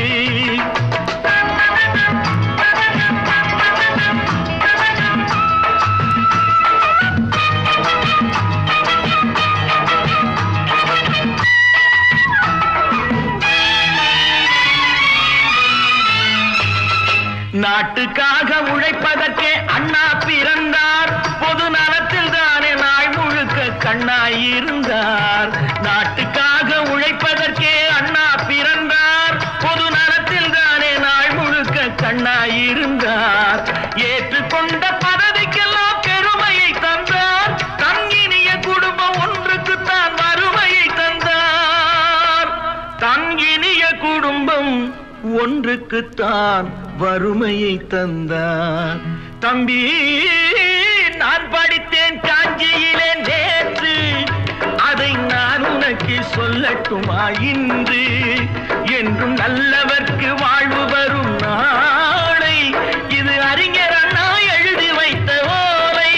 நாட்டுக்காக உழைப்பதற்கே அண்ணா பிறந்தார், பொது நலத்தில் தானே நாள் முழுக்க கண்ணாயிருந்தார். நாட்டுக்காக உழைப்பதற்கே அண்ணா பிறந்தார், பொது நலத்தில் தானே நாள் முழுக்க கண்ணாயிருந்தார். ஏற்றுக்கொண்ட பதவிக்கெல்லாம் பெருமையை தந்தார், தங்கினிய குடும்பம் ஒன்றுக்குத்தான் வறுமையை தந்தார். தங்கினிய குடும்பம் ஒன்றுக்குத்தான் வறுமையை தந்தார். தம்பி நான் படித்தேன் காஞ்சியிலே நேற்று, அதை நான் உனக்கு சொல்லட்டுமா இன்று? என்றும் நல்லவர்க்கு வாழ்வு வரும் நாளை, இது அறிஞர் அண்ணா எழுதி வைத்த ஓலை.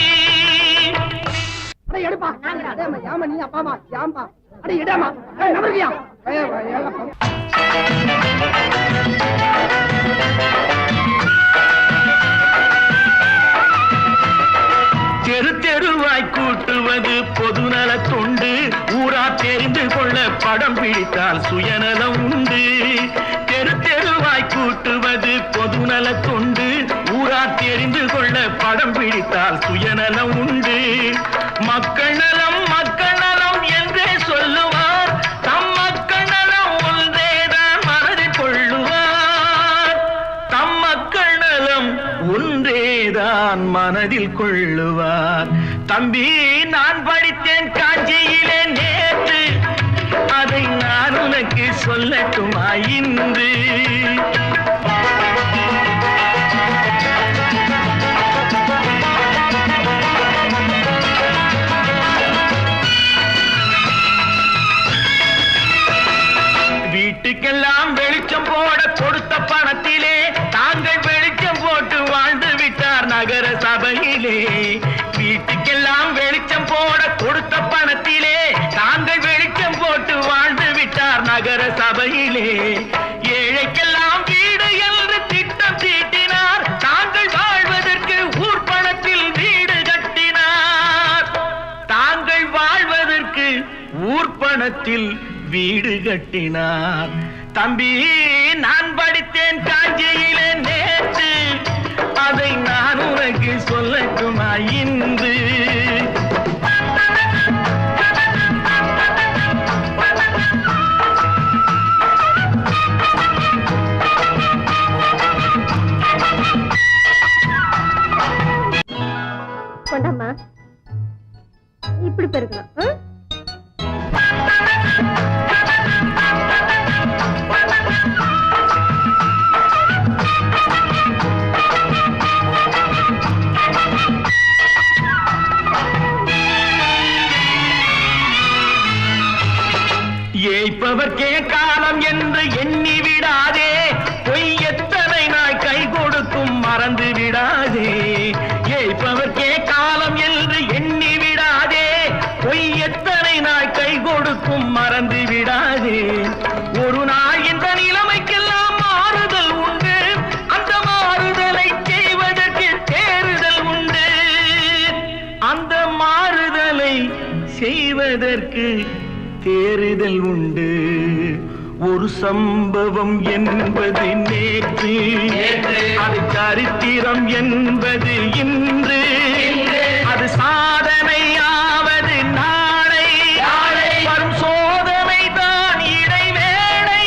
தெரு தெருவாய் கூட்டுவது பொதுநல தொண்டு, ஊரா தெரிந்து கொள்ள படம் பிடித்தால் சுயநலம் உண்டு. தெரு தெருவாய் கூட்டுவது பொதுநல தொண்டு, ஊரா தெரிந்து கொள்ள படம் பிடித்தால் சுயநலம் உண்டு. மக்கள் நலம் மக்கள் நலம் என்றே சொல்லுவார், தம் மக்கள் நலம் ஒன்றேதான் மனதில் கொள்ளுவார். தம் மக்கள் நலம் ஒன்றேதான் மனதில் கொள்ளுவார். தம்பி நான் படித்தேன் காஞ்சியிலே நேற்று, அதை நான் உனக்கு சொல்லட்டுமா இன்று? வீட்டுக்கெல்லாம் வெளிச்சம் போட கொடுத்த பணத்திலே தாங்கள் வெளிச்சம் போட்டு வாழ்ந்து விட்டார் நகர சபையிலே. வீட்டுக்கெல்லாம் வெளிச்சம் போட கொடுத்த பணத்திலே தாங்கள் வெளிச்சம் போட்டு வாழ்ந்து விட்டார் நகர சபையிலே. ஏழைக்கெல்லாம் வீடு என்று திட்டம் தீட்டினார், தாங்கள் வாழ்வதற்கு ஊர் பணத்தில் வீடு கட்டினார். தாங்கள் வாழ்வதற்கு ஊர் பணத்தில் வீடு கட்டினார். தம்பி நான் படித்தேன் காஞ்சியிலே நேற்று, அதை நான் உனக்கு சொல்லட்டுமா இன்று? இப்படி பெருக்கணும். ஏய்ப்பவர்க்கே காலம் என்று எண்ணி விடாதே, பொய் எத்தனை நாள் கை கொடுக்கும் மறந்து விடாதே. ஏய்ப்பவர்க்கே காலம் என்று எண்ணி விடாதே, பொய் எத்தனை நாள் கை கொடுக்கும் மறந்து விடாதே. ஒரு நாள் இந்த நிலைமைக்கெல்லாம் மாறுதல் உண்டு, அந்த மாறுதலை செய்வதற்கு தேறுதல் உண்டு. அந்த மாறுதலை செய்வதற்கு தேறுதல் உண்டு. ஒரு சம்பவம் என்பது நேற்று, அது சரித்திரம் என்பது இன்று, அது சாதனையாவது நாளை, வரும் சோதனை தான் இடைவேளை.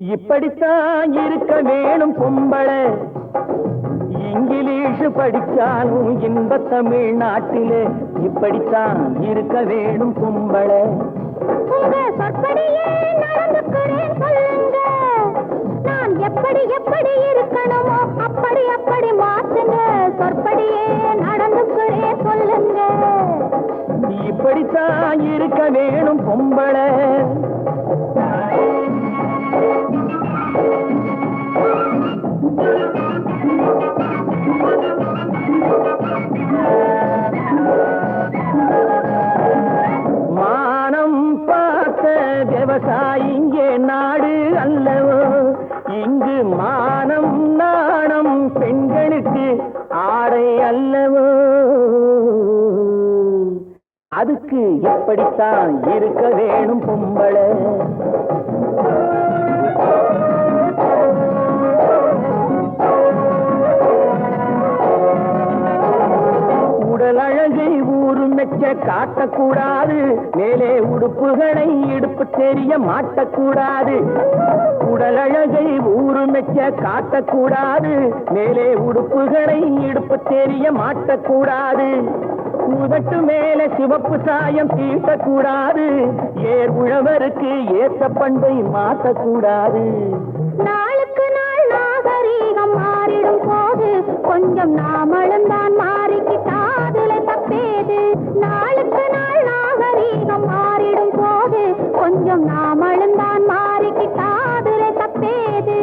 இப்படித்தான் இருக்க வேணும் பொம்பளை, இங்கிலீஷ் படிச்சாலும் இன்ப தமிழ்நாட்டிலே இப்படித்தான் இருக்க வேணும் பொம்பளை. உங்க சொற்படியே நடந்துக்கிறேன் சொல்லுங்க, நான் எப்படி எப்படி இருக்கணுமோ அப்படி அப்படி மாத்துங்க. சொற்படியே நடந்துக்கிறேன் சொல்லுங்க. இப்படித்தான் இருக்க வேணும் பொம்பளை. மானம் பார்த்த விவசாயி இங்கே நாடு அல்லவோ, இங்கு மானம் நாணம் பெண்களுக்கு ஆடை அல்லவோ. அதுக்கு எப்படித்தான் இருக்க வேணும் பொம்பளை. உடல் அழகை ஊரு மெச்ச காட்டக்கூடாது, மேலே உடுப்புகளை இடுப்பு தெரிய மாட்டக்கூடாது. உடல் அழகை ஊரு மெச்ச காட்டக்கூடாது, மேலே உடுப்புகளை இடுப்பு தெரிய மாட்டக்கூடாது. உதட்டு மேல சிவப்பு சாயம் தீட்டக்கூடாது, ஏர் உழவருக்கு ஏற்ற பண்பை மாற்றக்கூடாது. நாளுக்கு நாள் நாகரீகம் மாறிடும் போது கொஞ்சம் நாமளும் தான் மாறிக்கிட்டாதுல தப்பேது. நாளுக்கு நாள் நாகரீகம் மாறிடும் போது கொஞ்சம் நாமளும் தான் மாறிக்கிட்டாதுல தப்பேது.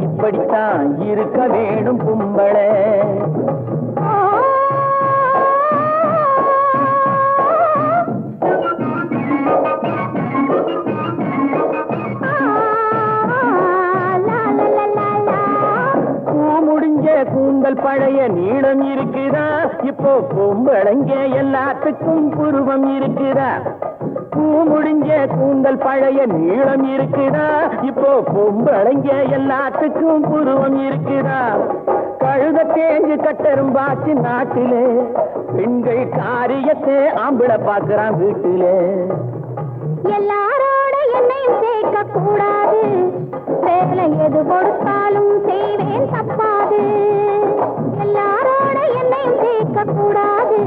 இப்படித்தான் இருக்க வேணும் பொம்பளை. கூந்தல் பழைய நீளம் இருக்குதா, இப்போ பொம்பளைங்க எல்லாத்துக்கும் புருவம் இருக்குதா. பூ முடிஞ்ச கூந்தல் பழைய நீளம் இருக்குதா, இப்போ பொம்பளைங்க எல்லாத்துக்கும் புருவம் இருக்குதா. கழுத தேஞ்சு கட்டெரும்பாச்சு நாட்டிலே, பெண்கள் காரியத்தை ஆம்பளை பார்க்கிறான் வீட்டிலே. எல்லாரோட என்னையும் சேர்க்க கூடாது, வேலை எது கொடுத்தாலும் செய்வேன் தப்பாது. எல்லாரோட என்னையும் சேர்க்க கூடாது,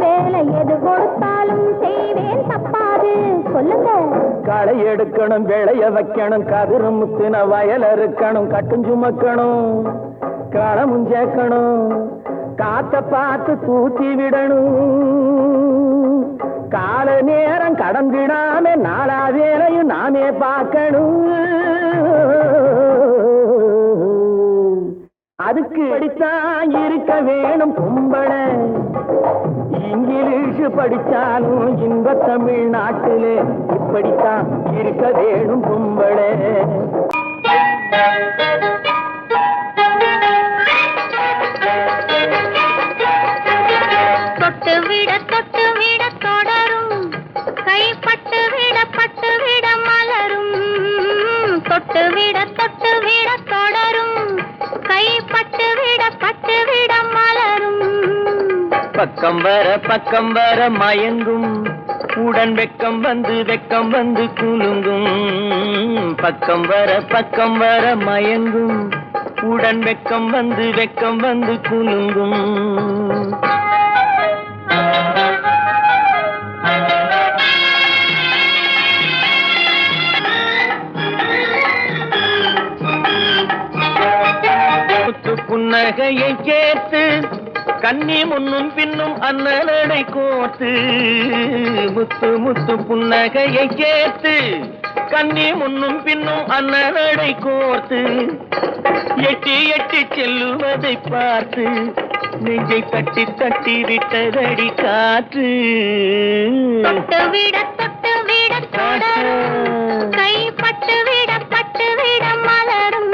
வேலை எது கொடுத்தாலும் செய்வேன் தப்பாது. சொல்லுங்க. களை எடுக்கணும், விளைய வைக்கணும், கதிரு முத்தின வயல் இருக்கணும், கட்டும் சுமக்கணும், களமும் சேர்க்கணும், காத்த பார்த்து தூத்தி விடணும். கால நேரம் கடந்திடாம நாளா வேலையும் நாமே பார்க்கணும். அதுக்கு படித்தான் இருக்க வேணும் பொம்பளை. இங்கிலீஷ் படிச்சாலும் இன்ப தமிழ்நாட்டிலே இப்படித்தான் இருக்க வேணும் பொம்பளை. தொட்டு விட தொடரும், கைப்பட்டு விட மலரும். பக்கம் வர மயங்கும் உடன் வெக்கம் வந்து குலுங்கும். பக்கம் வர மயங்கும் உடன் வெக்கம் வந்து குலுங்கும். புன்னகையை சேர்த்து கண்ணி முன்னும் பின்னும் அண்ணலடை கோர்த்து. முத்து புன்னகையை சேர்த்து கண்ணி முன்னும் பின்னும் அண்ணலடை கோர்த்து. எட்டி செல்லுவதை பார்த்து நெஞ்சை தட்டி விட்டதடி காற்று. தொட்டு விட கை பட்டு விட மலரும்.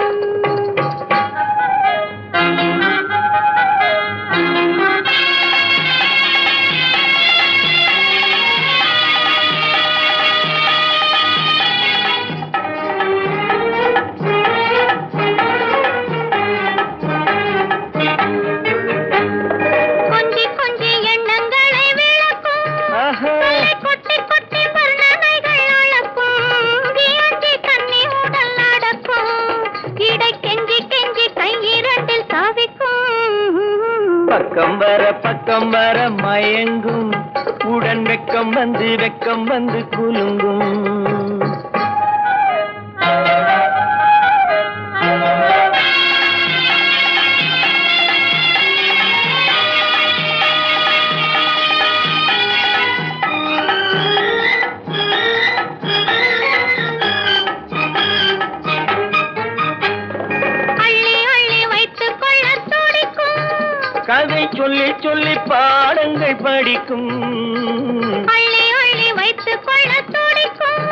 பக்கம் வர மயங்கும் உடன் வெக்கம் வந்து குலுங்கும். கதை சொல்லி பாடங்கள் படிக்கும். அள்ளி வைத்துக் கொள்ள துடிக்கும்.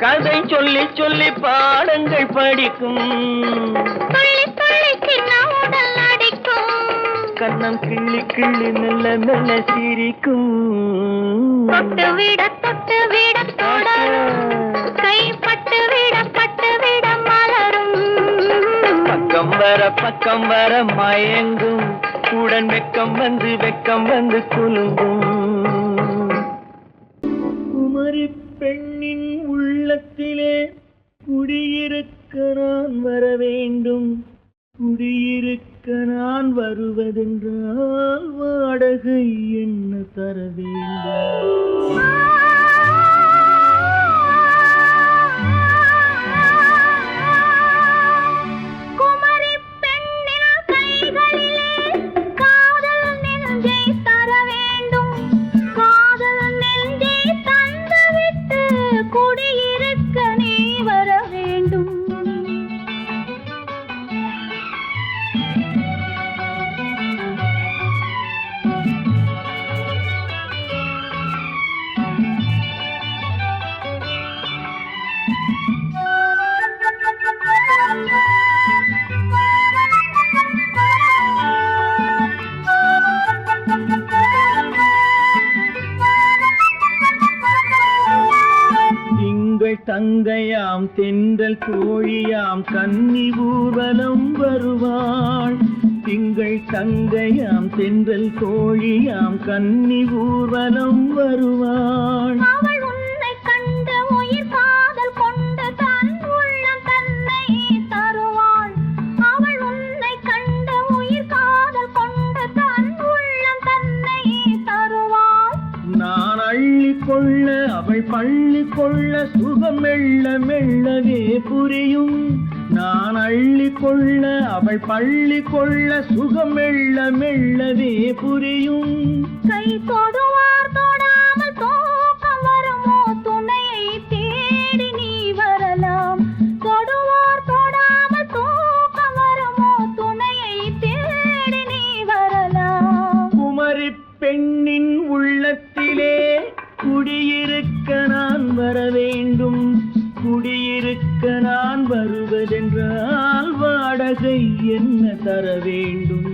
கதை சொல்லி பாடங்கள் படிக்கும். துள்ளி கிண்ணவுடல் அடிக்கும். கண்ணம் கிள்ளி மெல்ல சிரிக்கும். தொட்டு விட தொடரும். கை பட்டு விட மலரும். பக்கம் வர மயங்கும் உடன் வெக்கம் வந்து குலுங்கும். குமரி பெண்ணின் உள்ளத்திலே குடியிருக்க நான் வர வேண்டும். குடியிருக்க நான் வருவதென்றால் வாடகை என்ன தர வேண்டும். தங்கையாம் தென்றல் தோழியாம் கன்னி ஊர்வலம் வருவாள். திங்கள் தங்கையாம் தென்றல் தோழியாம் கன்னி ஊர்வலம் வருவாள். அவள் உன்னை கண்டு உயிர் காதல் கொண்டு தன் உள்ளம் தன்னை தருவாள். அவள் உன்னை கண்டு உயிர் காதல் கொண்டு தன் உள்ளம் தன்னை தருவாள். நான் அள்ளி கொள்ள அவள் பள்ளி கொள்ள சுகம் மெல்லவே புரியும். நான் அள்ளி கொள்ள அவள் பள்ளி கொள்ள சுகம் மெல்லவே புரியும். கை தொடுவார் தொடாமல் தூக்கம் வருமோ துணையை தேடி நீ வரலாம். தொடுவார் தொடாமல் தூக்கம் வருமோ துணையை தேடி நீ வரலாம். குமரி பெண்ணின் உள்ளத்திலே குடியிருக்க நான் வர வேண்டும். குடியிருக்க நான் வருவதென்றால் வாடகை என்ன தர வேண்டும்.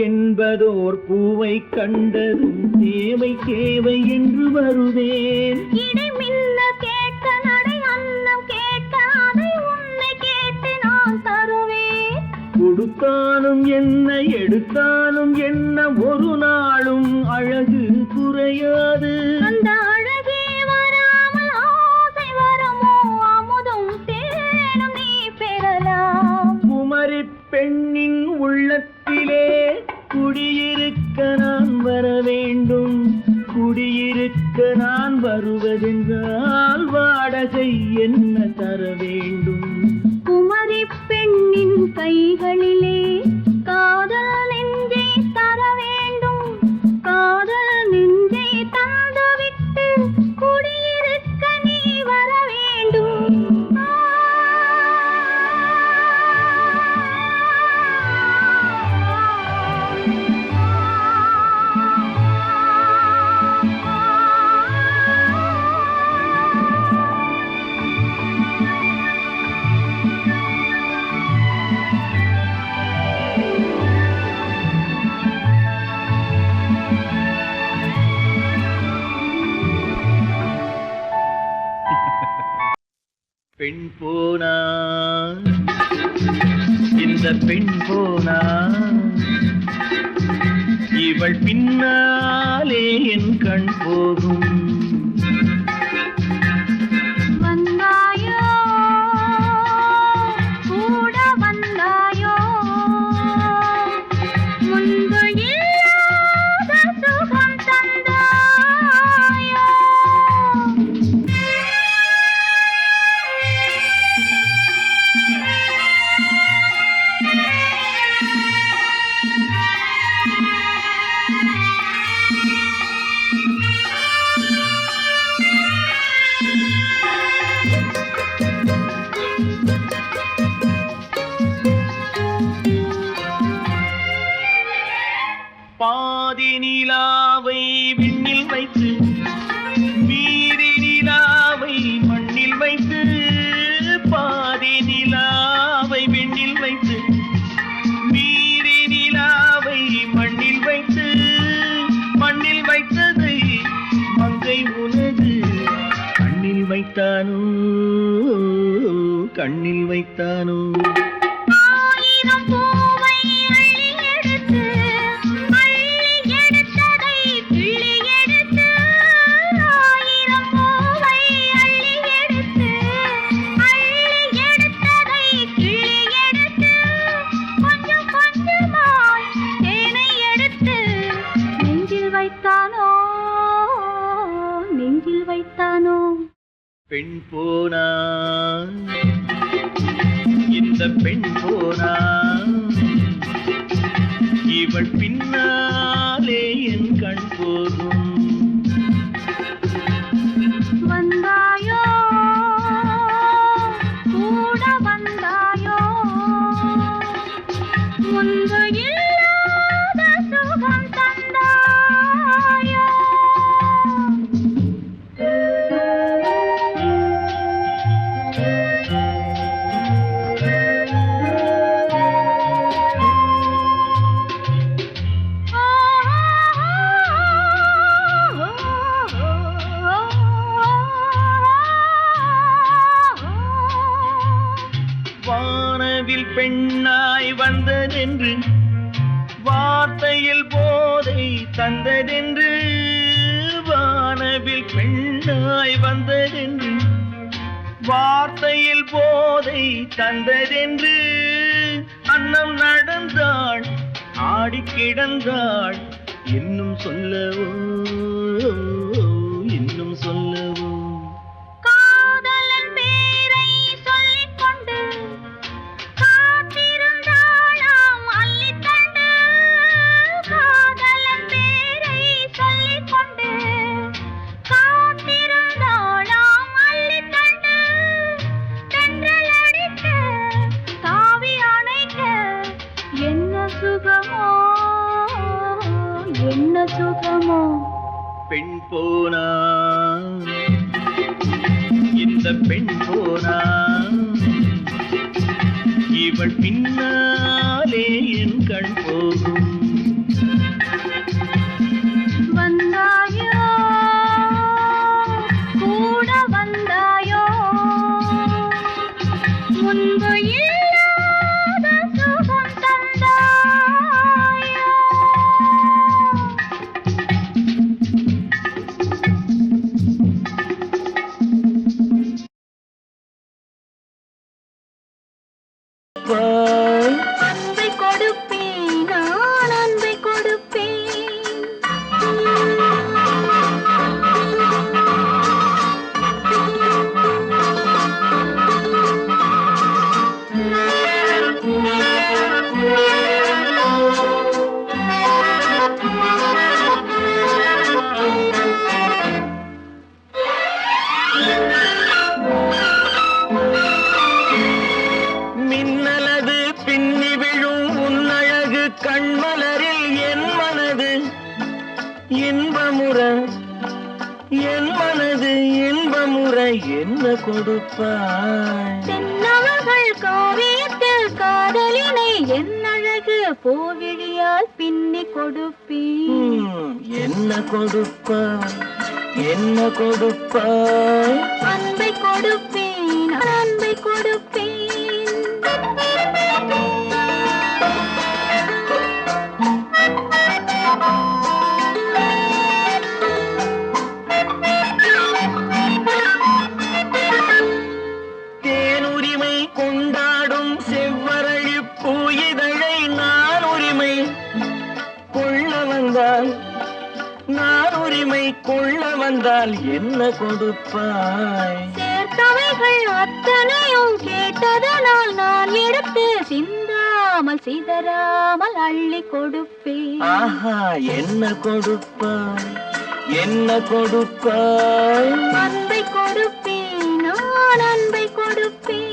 என்பதோர் பூவை கண்டதும் தேவை தேவை என்று வருவேன். இடை மின்ன கேட்க நடை அன்னம் கேட்க அதை உன்னை கேட்டு நான் தருவேன். கொடுத்தாலும் என்ன எடுத்தாலும் என்ன ஒரு நாளும் அழகு குறையாது. அந்த அழகே வராமல் ஆசை வரமோ அமுதும் தேனும் நீ பெறலாம். குமரி பெண்ணின் உள்ளத்திலே குடியிருக்க நான் வர வேண்டும். குடியிருக்க நான் வருவதென்றால் வாடகை என்ன தர வேண்டும்? குமரி பெண்ணின் கைகளிலே காதல் நெஞ்சை தர வேண்டும். காதல் நெஞ்சை தந்துவிட்டு குடியிருக்க நீ வர வேண்டும். பெண் போனா இந்த பெண் போனா இவள் பின்னாலே என் கண் போகும். வந்தாயோ கூட வந்தாயோ முன்பு இல்லாத சுகம் தந்தாயோ. பாதி நிலாவை விண்ணில் வைத்து மீதி நிலாவை மண்ணில் வைத்து. பாதி நிலாவை விண்ணில் வைத்து மீதி நிலாவை மண்ணில் வைத்து. மண்ணில் வைத்ததை மங்கை உனது கண்ணில் வைத்தானோ கண்ணில் வைத்தானோ. ஆயிரம் பூவை அள்ளி எடுத்து அள்ளி எடுத்ததை கிள்ளி எடுத்து. ஆயிரம் பூவை அள்ளி எடுத்து அள்ளி எடுத்ததை கிள்ளி எடுத்து. கொஞ்சம் கொஞ்சமாய் தேனை எடுத்து நெஞ்சில் வைத்தானோ நெஞ்சில் வைத்தானோ. பெண் போனா இந்த பெண் போனா இவள் பின்னாலே என் கண் போகும். வந்தாயோ கூட வந்தாயோ முன்பு இல்லாத சுகம் தந்தாயோ. வானவில் பெண்ணாய் வந்ததென்று வார்த்தையில் போதை தந்ததென்று. வானவில் பெண்ணாய் வந்ததென்று வார்த்தையில் போதை தந்ததென்று. அன்னம் நடந்தாள் ஆடி கிடந்தாள் இன்னும் சொல்லவோ இன்னும் சொல்லவோ. காதலன் பேரை சொல்லிக் கொண்டு காத்திருந்தாளாம் அள்ளித்தண்டு. காதலன் பேரை சொல்லிக் கொண்டு காத்திருந்தாளாம் அள்ளித்தண்டு. தென்றல் அடிக்க தாவி அணைக்க என்ன சுகமோ என்ன சுகமோ. பெண் போனா இந்த பெண் போனா இவள் பின்னாலே என் கண் போகும். முறை என்ன கொடுப்பாய்? தென்னவர்கள் காவியத்தில் காதலினை என்னழகு பூவிழியால் பின்னி கொடுப்பேன். என்ன கொடுப்பாய்? என்ன கொடுப்பாய்? அன்பை கொடுப்பேன், அன்பை கொடுப்பேன். தேனுரிமை கொண்டாடும் செவ்வரளி பூயிதழை நான் உரிமை கொள்ள வந்தால், நான் உரிமை கொள்ள வந்தால் என்ன கொடுப்பாய்? சேர்த்தவைகள் அத்தனையும் கேட்டதனால் நான் எடுத்து சிந்தாமல் சிதறாமல் அள்ளி கொடுப்பேன். ஆஹா, என்ன கொடுப்பாய்? என்ன கொடுப்பாய்? அன்பை கொடுப்பேன், நான் அன்பை கொடுப்பேன்.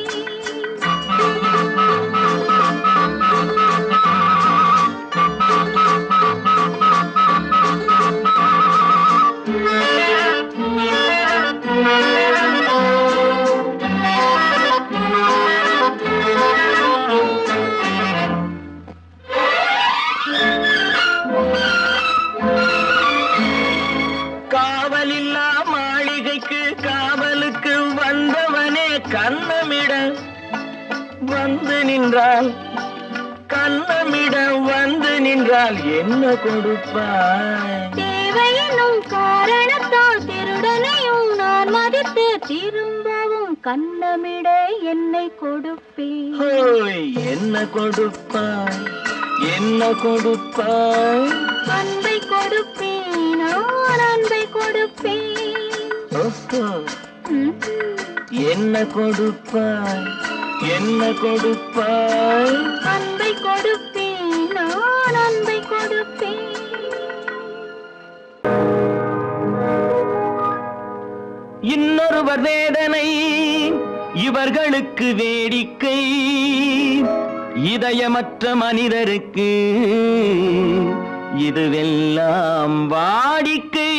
காவலில்லா மாளிகைக்கு காவலுக்கு வந்தவனே கண்ணமிட வந்து நின்றால், கண்ணமிட வந்து நின்றால் என்ன கொடுப்பாய்? தேவையெனும் காரணத்தால் திருடனையும் நான் மதித்து திரும்பவும் கண்ணமிட என்னை கொடுப்பேன். ஹோய், என்ன கொடுப்பாய்? என்ன கொடுப்பாய்? அன்பை கொடுப்பேன், நான் அன்பை கொடுப்பேன். ஓஹோ, என்ன கொடுப்பாய்? என்ன கொடுப்பாய்? அன்பை கொடுப்பேன், நான் அன்பை கொடுப்பேன். இன்னொருவர் வேதனை இவர்களுக்கு வேடிக்கை, இதயமற்ற மனிதருக்கு இதுவெல்லாம் வாடிக்கை.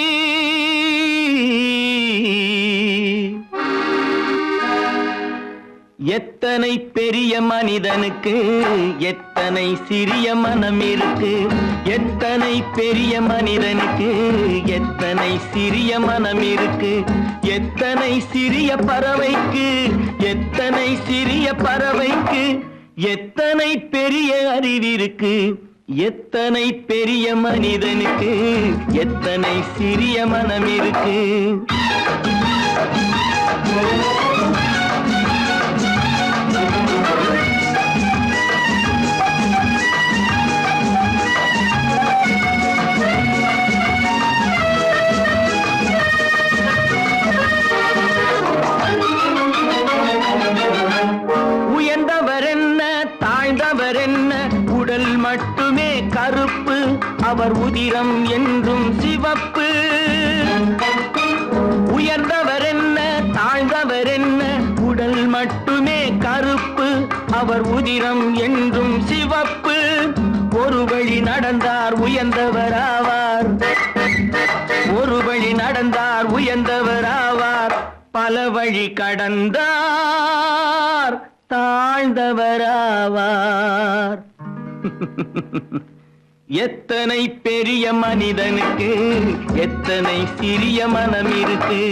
எத்தனை பெரிய மனிதனுக்கு எத்தனை சிறிய மனம் இருக்கு, எத்தனை பெரிய மனிதனுக்கு எத்தனை சிறிய மனம் இருக்கு, எத்தனை சிறிய பறவைக்கு எத்தனை சிறிய பறவைக்கு எத்தனை பெரிய அறிவிருக்கு, எத்தனை பெரிய மனிதனுக்கு எத்தனை சிறிய மனம் இருக்கு. உயர்ந்தவர் என்ன தாழ்ந்தவர் என்ன, உடல் மட்டுமே கருப்பு, அவர் உதிரம் என்றும் சிவப்பு. உயர்ந்தவர் என்ன தாழ்ந்தவர் என்ன, உடல் மட்டுமே கருப்பு, அவர் உதிரம் என்றும் சிவப்பு. ஒரு வழி நடந்தார் உயர்ந்தவராவார், ஒரு வழி நடந்தார் உயர்ந்தவராவார், பல வழி கடந்தார் தாழ்ந்தவராவார். எத்தனை பெரிய மனிதனுக்கு எத்தனை சிறிய மனம் இருக்கு.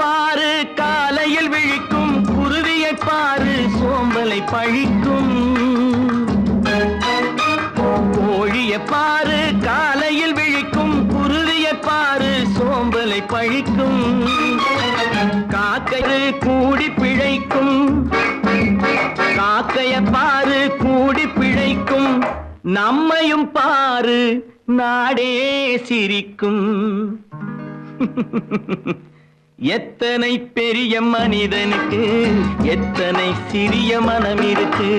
பாரு காலையில் விழிக்கும், குருவியை பாரு சோம்பலை பழிக்கும். கோழியை பாரு காலையில் விழிக்கும், குருவியை பாரு சோம்பலை பழிக்கும். காக்கை கூடி பிழைக்கும், காக்கைய பாரு கூடி பிழைக்கும். நம்மையும் பாரு நாடே சிரிக்கும். எத்தனை பெரிய மனிதனுக்கு எத்தனை சிறிய மனம் இருக்கு.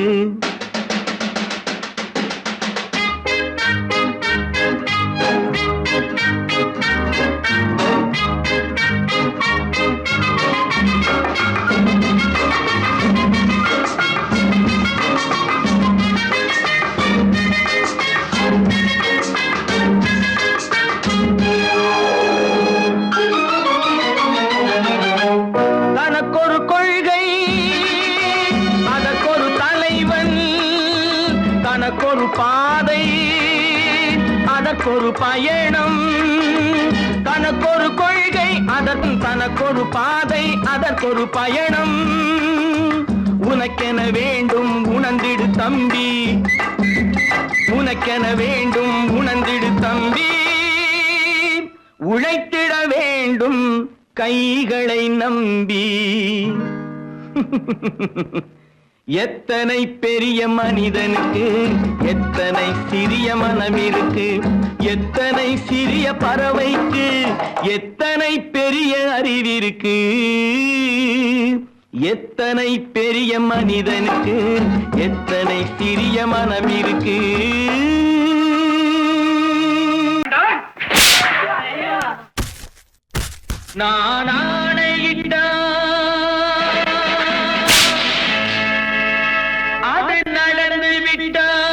தனக்கொரு கொள்கை, அதற்கொரு தலைவன், தனக்கொரு பாதை, அதற்கொரு பயணம். தனக்கொரு கொள்கை, தனக்கொரு பாதை, அதற்கொரு பயணம். உனக்கென வேண்டும் உணர்ந்திடு தம்பி, உனக்கென வேண்டும் உணர்ந்திடு தம்பி. உழைத்திட வேண்டும் கைகளை நம்பி. எத்தனை பெரிய மனிதனுக்கு எத்தனை சிறிய மனம் இருக்கு. எத்தனை சிறிய பறவைக்கு எத்தனை பெரிய அறிவிருக்கு. எத்தனை பெரிய மனிதனுக்கு எத்தனை சிறிய மனம் இருக்கு. நான் ஆணையிட்டால் அது நடந்து விட்டால்.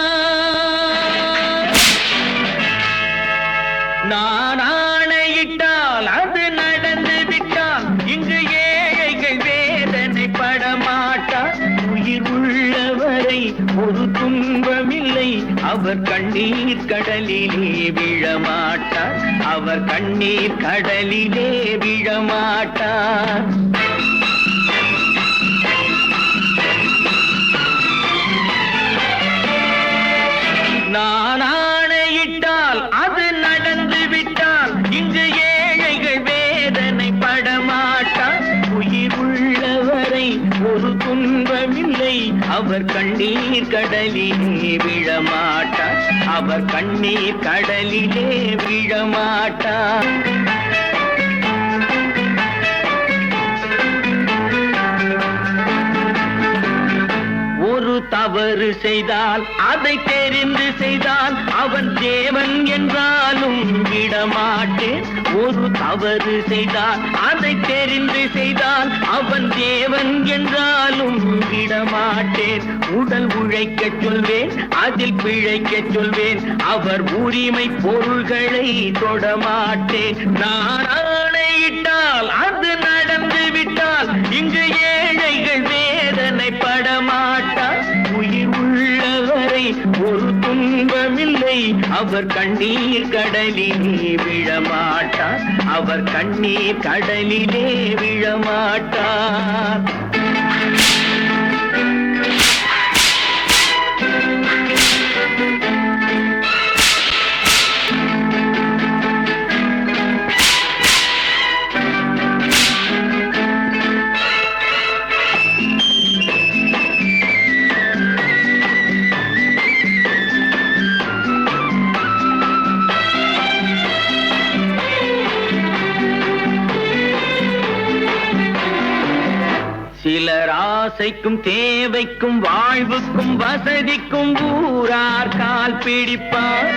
நான் ஆணையிட்டால் அது நடந்து விட்டால். இங்கு ஏழைகள் வேதனை படமாட்டார். உயிர் உள்ளவரை ஒரு துன்பமில்லை. அவர் கண்ணீர் கடலிலே விழமாட்டார். அவர் கண்ணீர் கடலிலே விழமாட்டார். நான் ஆணையிட்டால் அது நடந்து விட்டால். இங்கு ஏழைகள் வேதனை படமாட்டார். உயிர் உள்ளவரை ஒரு துன்பமில்லை. அவர் கண்ணீர் கடலிலே விழமாட்டார். அவர் கண்ணீர் கடலிலே விழமாட்டார். ஒரு தவறு செய்தால் அதை தெரிந்து செய்தால் அவன் தேவன் என்றாலும் விடமாட்டேன். ஒரு தவறு செய்தால் அதை தெரிந்து செய்தால் அவன் தேவன் என்றாலும் விடமாட்டேன். உடல் உழைக்கச் சொல்வேன், அதில் பிழைக்கச் சொல்வேன். அவர் உரிமை பொருள்களை தொடமாட்டேன். நான் ஆணையிட்டால் அது நடந்து விட்டால். இங்கு ஏழைகள் வேதனை படமாட்டார். உயிர் உள்ளவரை ஒரு துன்பமில்லை. அவர் கண்ணீர் கடலிலே விழமாட்டார். அவர் கண்ணீர் கடலிலே விழமாட்டார். சிலர் ஆசைக்கும் தேவைக்கும் வாழ்வுக்கும் வசதிக்கும் ஊரார் கால் பிடிப்பார்.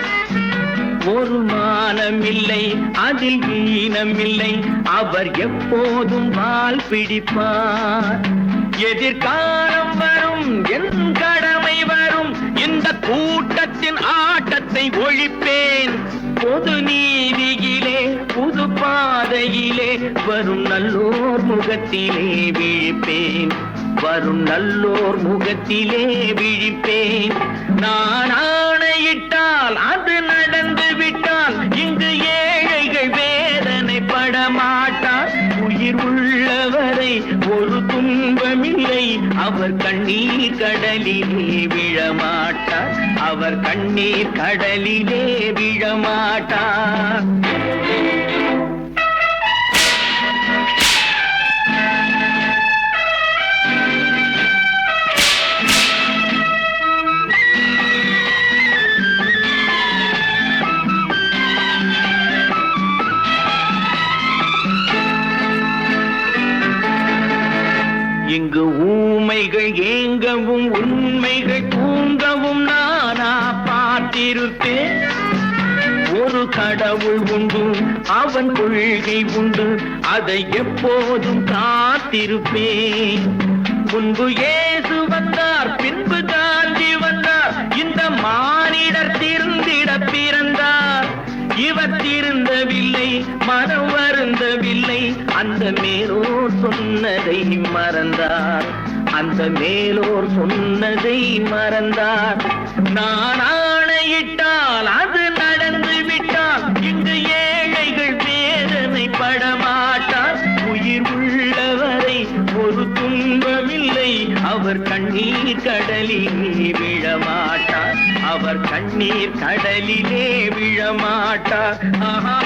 ஒரு மானமில்லை, அதில் ஈனமில்லை. அவர் எப்போதும் வால் பிடிப்பார். எதிர்காலம் வரும், என் கடமை வரும். இந்த கூட்டத்தின் ஆட்டத்தை ஒழிப்பேன். பொது நீதியிலே புது பாதையிலே வரும் நல்லோர் முகத்திலே விழிப்பேன். வரும் நல்லோர் முகத்திலே விழிப்பேன். நான் ஆணையிட்டால் அது நடந்து விட்டால். இங்கு ஏழைகள் வேதனை படமாட்டார். உயிர் உள்ளவரை ஒரு துன்பமில்லை. அவர் கண்ணீர் கடலிலே விழமாட்டார். அவர் கண்ணீர் கடலிலே விழமாட்டார். பெண்மைகள் தூங்கவும் நானா பார்த்திருப்பேன். ஒரு கடவுள் உண்டு, அவன் கொள்கை உண்டு, அதை எப்போதும் காத்திருப்பேன். முன்பு இயேசு வந்தார், பின்பு காந்தி வந்தார், இந்த மானிடர் திருந்திட பிறந்தார். இவர் திருந்தவில்லை, மனம் வருந்தவில்லை, அந்த மேலோர் சொன்னதை மறந்தார். அந்த மேலோர் சொன்னதை மறந்தார். நான் ஆணையிட்டால் அது நடந்து விட்டால் இங்கு ஏழைகள் வேதனை படமாட்டார். உயிர் உள்ளவரை ஒரு துன்பமில்லை, அவர் கண்ணீர் கடலிலே விழமாட்டார். அவர் கண்ணீர் கடலிலே விழமாட்டார். ஆஹா.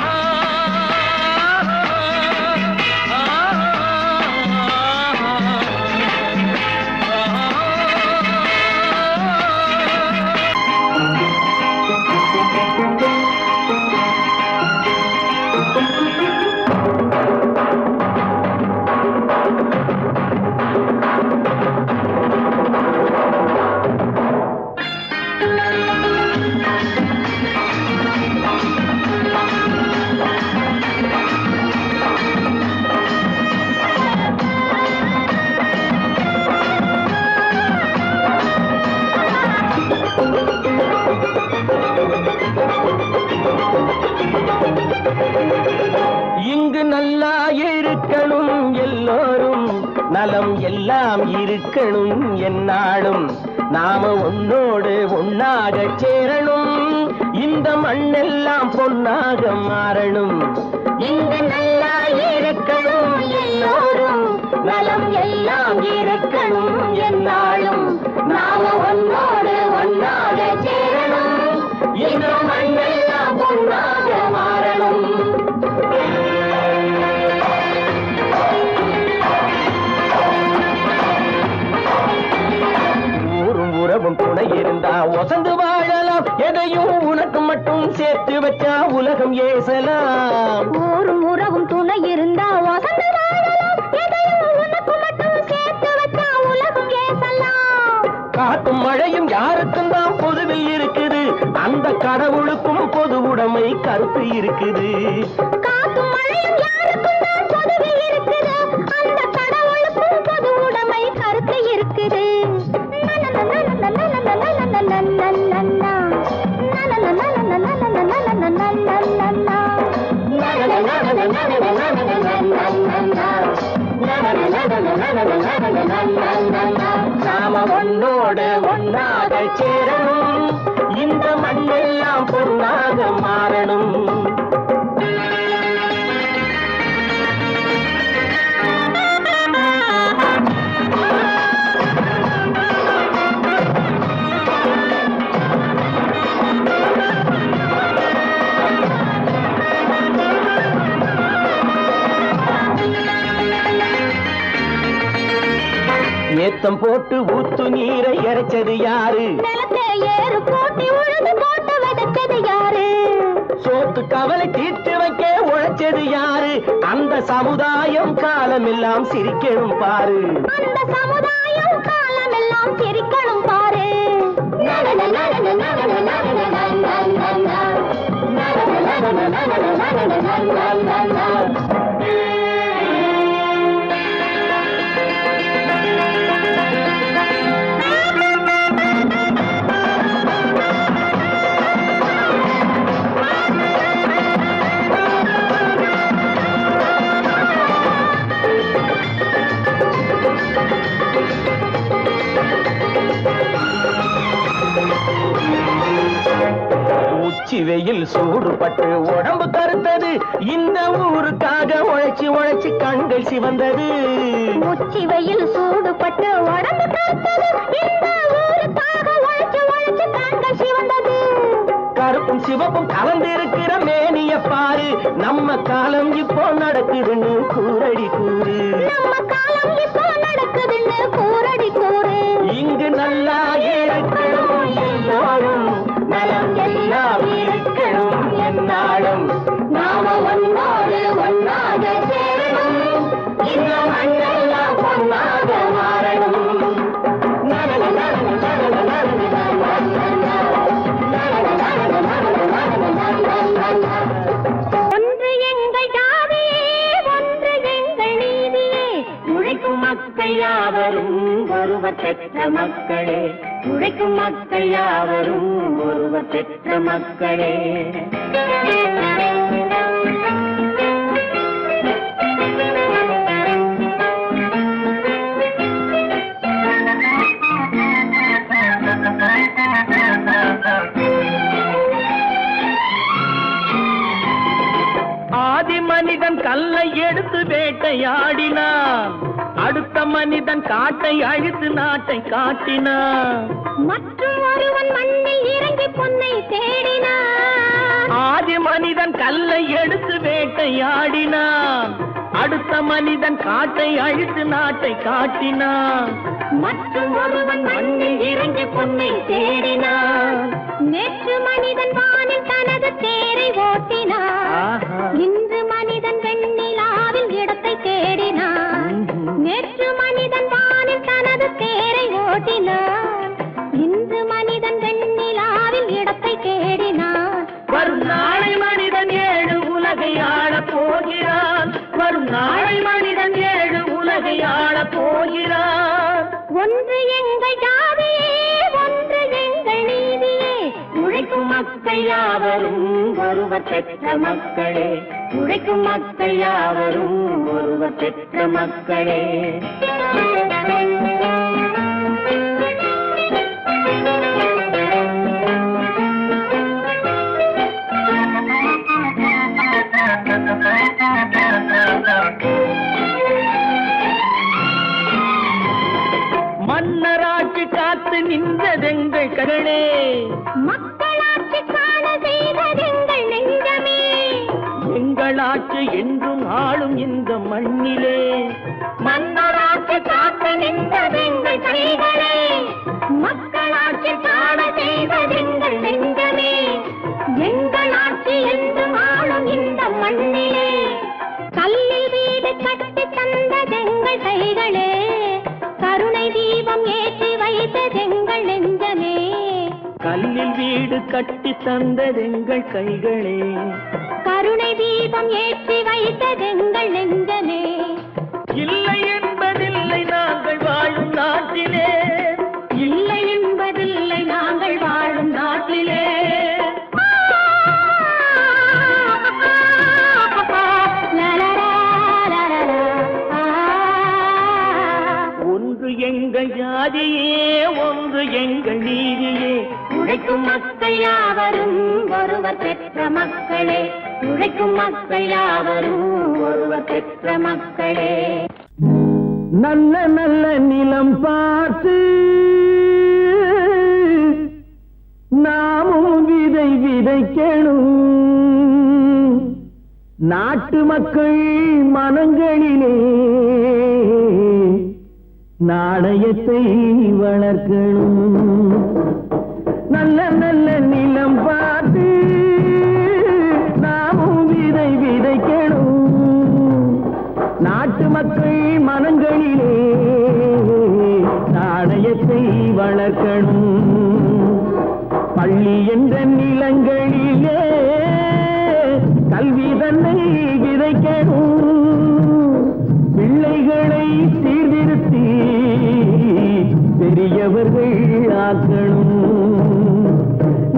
இங்கு நல்லா இருக்கணும் எல்லோரும், நலம் எல்லாம் இருக்கணும் என்னாலும். நாம ஒன்னோடு ஒன்னாக சேரணும், இந்த மண்ணெல்லாம் பொன்னாக மாறணும். இங்கு நல்லா இருக்கணும் எல்லோரும், நலம் எல்லாம் இருக்கணும் என்னாலும். நாம ஒன்னோடு ஒன்னாக சேரணும், இந்த மண்ணெல்லாம் பொன்னாக மாறணும். ஊரும் உறவும் துணை இருந்தா ஒசந்து வாழலாம், எதையும் உனக்கு மட்டும் சேர்த்து வச்சா உலகம் ஏசலாம். ஊரும் உறவும் துணை இருந்தா வசந்து வாழலாம், எதையும் உனக்கு மட்டும் சேர்த்து வச்சா உலகம் ஏசலாம். காட்டும் மழையும் யாருக்கும் தான் பொதுவில் இருக்குது, அந்த கடவுளுக்கும் பொது உடைமை கருத்து இருக்குது. காட்டும் மழையும் யாருக்கும் தான் பொதுவில் இருக்குது, அந்த கடவுளுக்கும் பொது உடைமை கருத்து இருக்குது. நாம ஒன்னோடு ஒன்னாக சேரணும், இந்த மண்ணெல்லாம் பொன்னாக மாறணும். ஏத்தம் போட்டு ஊத்து நீரை இறைச்சது யாரு? நிலத்தை ஏறு போட்டி உழுது போட்டு விதைச்சது யாரு? சோத்து கவலை தீர்த்து வைக்க உழைச்சது யாரு? அந்த சமுதாயம் காலமெல்லாம் சிரிக்கணும் பாரு. அந்த சமுதாயம் காலமெல்லாம் சிரிக்கணும் பாரு. உச்சி வெயில் சூடுபட்டு உடம்பு கருத்தது, இந்த ஊருக்காக உழைச்சி உழைச்சி கண்கள் சிவந்தது. உச்சி வெயில் சூடுபட்டு உடம்பு கருத்தது, இந்த ஊருக்காக உழைச்சி உழைச்சி கண்கள் சிவந்தது. கருப்பும் சிவப்பும் கலந்திருக்கிற மேனிய பாரு, நம்ம காலம் இப்போ நடக்குதுன்னு கூரடி கூறு. நம்ம காலம் இப்போ நடக்குதுன்னு கூரடி கூறு. இங்கு நல்லா இருக்கணும் எல்லாரும், நலம் எல்லாம் இருக்கணும் என்னாலும். நாம ஒன்னோடு ஒன்னாக சேரணும், இந்த மண்ணெல்லாம் பொன்னாக மாறணும். யாவரும் ஒருவர் பெற்ற மக்களே, உழைக்கும் மக்கள் யாவரும் ஒருவர் பெற்ற மக்களே. ஆதி மனிதன் கல்லை எடுத்து வேட்டையாடினான், அடுத்த மனிதன் காட்டை அழித்து நாட்டை காட்டினான். மற்றும் ஒருவன் மண்ணில் இறங்கி பொன்னை தேடினான். ஆதி மனிதன் கல்லை எடுத்து வேட்டையாடினான், அடுத்த மனிதன் காட்டை அழித்து நாட்டை காட்டினான். மற்றும் ஒருவன் மண்ணில் இறங்கி பொன்னை தேடினான். நேற்று மனிதன் வானில் தனது தேரை ஓட்டினான், இன்று மனிதன் வெண்ணிலாவில் இடத்தை தேடினான். நேற்று மனிதன் வானில் தனது தேரை ஓட்டினான், இன்று மனிதன் வெண்ணிலாவில் இடத்தை தேடினான். வரும் நாளை மனிதன் 7 உலகை ஆளப் போகிறான், வரும் நாளை மனிதன் 7 உலகை ஆளப் போகிறான். ஒன்று எங்கள் ஜாதியே, ஒன்று எங்கள் நீதியே, உழைக்கும் மக்கள் யாவரும் ஒருவர் பெற்ற மக்களே, உழைக்கும் மக்கள் யாவரும் ஒருவர் பெற்ற மக்களே. மன்னராட்சி காத்து நின்றதெங்கள் கருணே, மக்களாட்சி காண செய்ததெங்கள் நெஞ்சமே. எங்களாட்சி என்றும் ஆளும் இந்த மண்ணிலே, மன்னராட்சி காத்து நின்றதெங்கள் கைகளே, மக்களாட்சி காண செய்ததெங்கள் நெஞ்சமே. எங்களாட்சி என்றும் ஆளும் இந்த மண்ணிலே, கல்லில் வீடு கட்டி தந்ததெங்கள் கைகளே, கருணை தீபம் ஏற்றி வைத்ததெங்கள் நெஞ்சமே. கல்லில் வீடு கட்டி தந்ததெங்கள் கைகளே, கருணை தீபம் ஏற்றி வைத்ததெங்கள் நெஞ்சமே. இல்லை என்பதில்லை நாங்கள் வாழும் நாட்டிலே, இல்லை என்பதில்லை நாங்கள் வாழும் நாட்டிலே. ஒன்று எங்கள் ஜாதியே, ஒன்று எங்கள் நீதியே, உழைக்கும் மக்கள் யாவரும் ஒருவர் பெற்ற மக்களே, உழைக்கும் மக்கள் யாவரும் ஒருவர் பெற்ற மக்களே. நல்ல நல்ல நிலம் பார்த்து நாமும் விதை விதைக்கணும், நாட்டு மக்கள் மனங்களிலே நாணயத்தை வளர்க்கணும். நல்ல நல்ல நிலம் பார்த்து நாமும் விதை விதைக்கணும், நாட்டு மக்கள் மனங்களிலே நாணயத்தை வளர்க்கணும். பள்ளி என்ற நிலங்களிலே கல்வி தன்னை விதைக்கணும், பிள்ளைகளை சீர்திருத்தி பெரியவர்கள் ஆக்கணும்.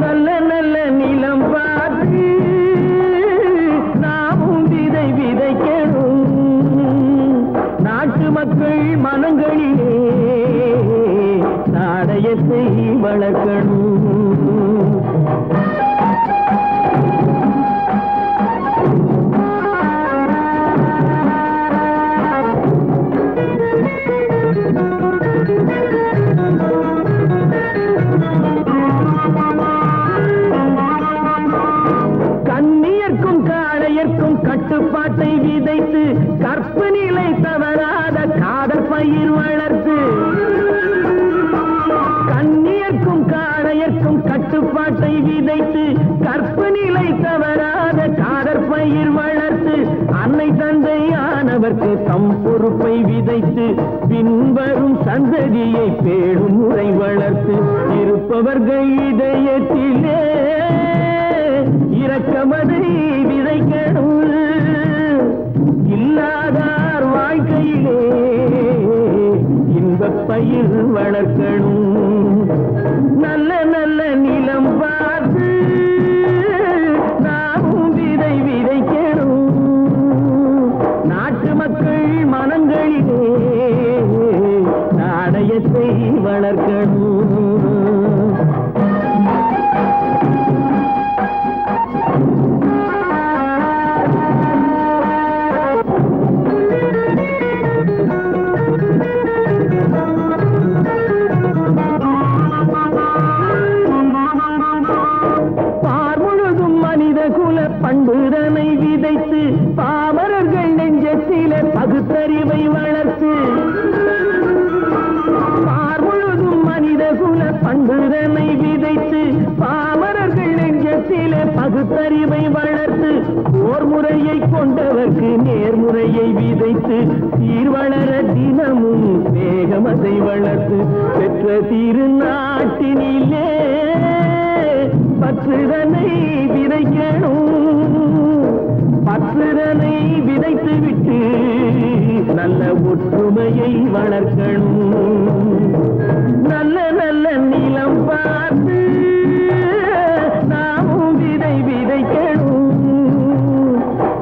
நல்ல நல்ல நிலம் பார்த்து நாமும் விதை விதைக்கணும், நாட்டு மக்கள் மனங்களிலே நாணயத்தை வளர்க்கணும். கண்ணியர்க்கும் காளையர்க்கும் கட்டுப்பாட்டை விதைத்து கற்பு நிலை தவறாத காதல் பயிர் வளர்த்து, கண்ணியர்க்கும் காளையர்க்கும் கட்டுப்பாட்டை விதைத்து கற்பு நிலை தவறாத காதல் பயிர் வளர்த்து, அன்னை தந்தையானவர்க்கு தம் பொறுப்பை விதைத்து பின்வரும் சந்ததியை பேடும் முறை வளர்த்து, இருப்பவர்கள் இதயத்திலே இரக்கமதை விதைக்கணும், இல்லாதார் வாழ்க்கையிலே வளர்க்கணும். நல்ல நல்ல நிலம் பார்த்து நாமும் விதை விதைக்கணும். நாட்டு மக்கள் மனங்களிலே நாணயத்தை வளர்க்கணும். பண்புதனை விதைத்து பாமரர்கள் நெஞ்சத்தில பகுத்தறிவை வளர்த்து பார்முழுதும் மனித குல பண்புதனை விதைத்து பாமரர்கள் நெஞ்சத்தில பகுத்தறிவை வளர்த்து ஓர் முறையை கொண்டவர்க்கு நேர்முறையை விதைத்து சீர்வளர தினமும் வேகமதை வளர்த்து பெற்ற திருநாட்டினிலே பற்றுதனை விதைக்கணும். பற்றுதனை விதைத்து விட்டு நல்ல ஒற்றுமையை வளர்க்கணும். நல்ல நல்ல நிலம் பார்த்து நாமும் விதை விதைக்கணும்.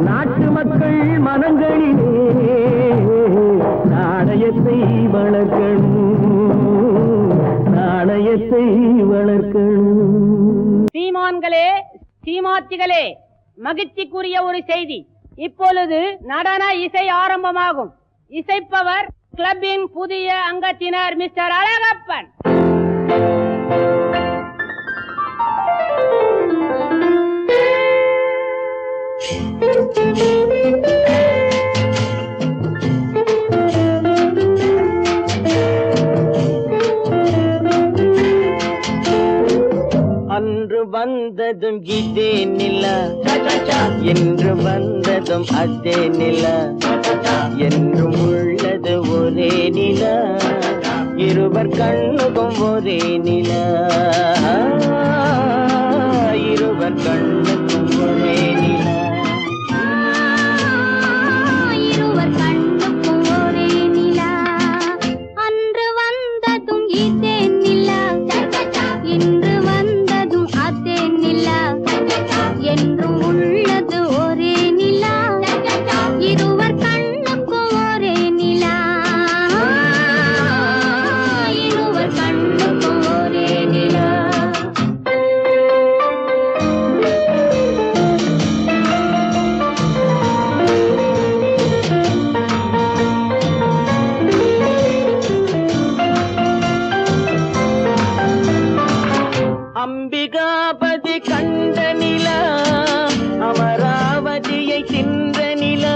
நாட்டு மக்கள் மனங்களிலே நாணயத்தை வளர்க்கணும். நாணயத்தை வளர்க்கணும். சீமான்களே, சீமாத்திகளே, மகிழ்ச்சிக்குரிய ஒரு செய்தி. இப்பொழுது நடன இசை ஆரம்பமாகும். இசைப்பவர் கிளப்பின் புதிய அங்கத்தினர் மிஸ்டர் அழகப்பன். அன்று வந்ததும் இதே நிலா, என்று வந்ததும் அதே நிலா, என்றும் உள்ளது ஒரே நிலா, இருவர் கண்ணுக்கும் ஒரே நிலா, இருவர் கண்ணுக்கும் ஒரே நிலா, இருவர் கண்ணுக்கும் ஒரே நிலா. அன்று வந்ததும் இதே நிலா, இன்று வந்ததும் அதே நிலா, என்றும் உள்ளது ஒரே நிலா, இருவர் கண்ணுக்கும் ஒரே நிலா, இருவர் கண்ணுக்கும் ஒரே நிலா. அம்பிகாபதி கண்ட நிலா, அமராவதியை தின்ற நிலா,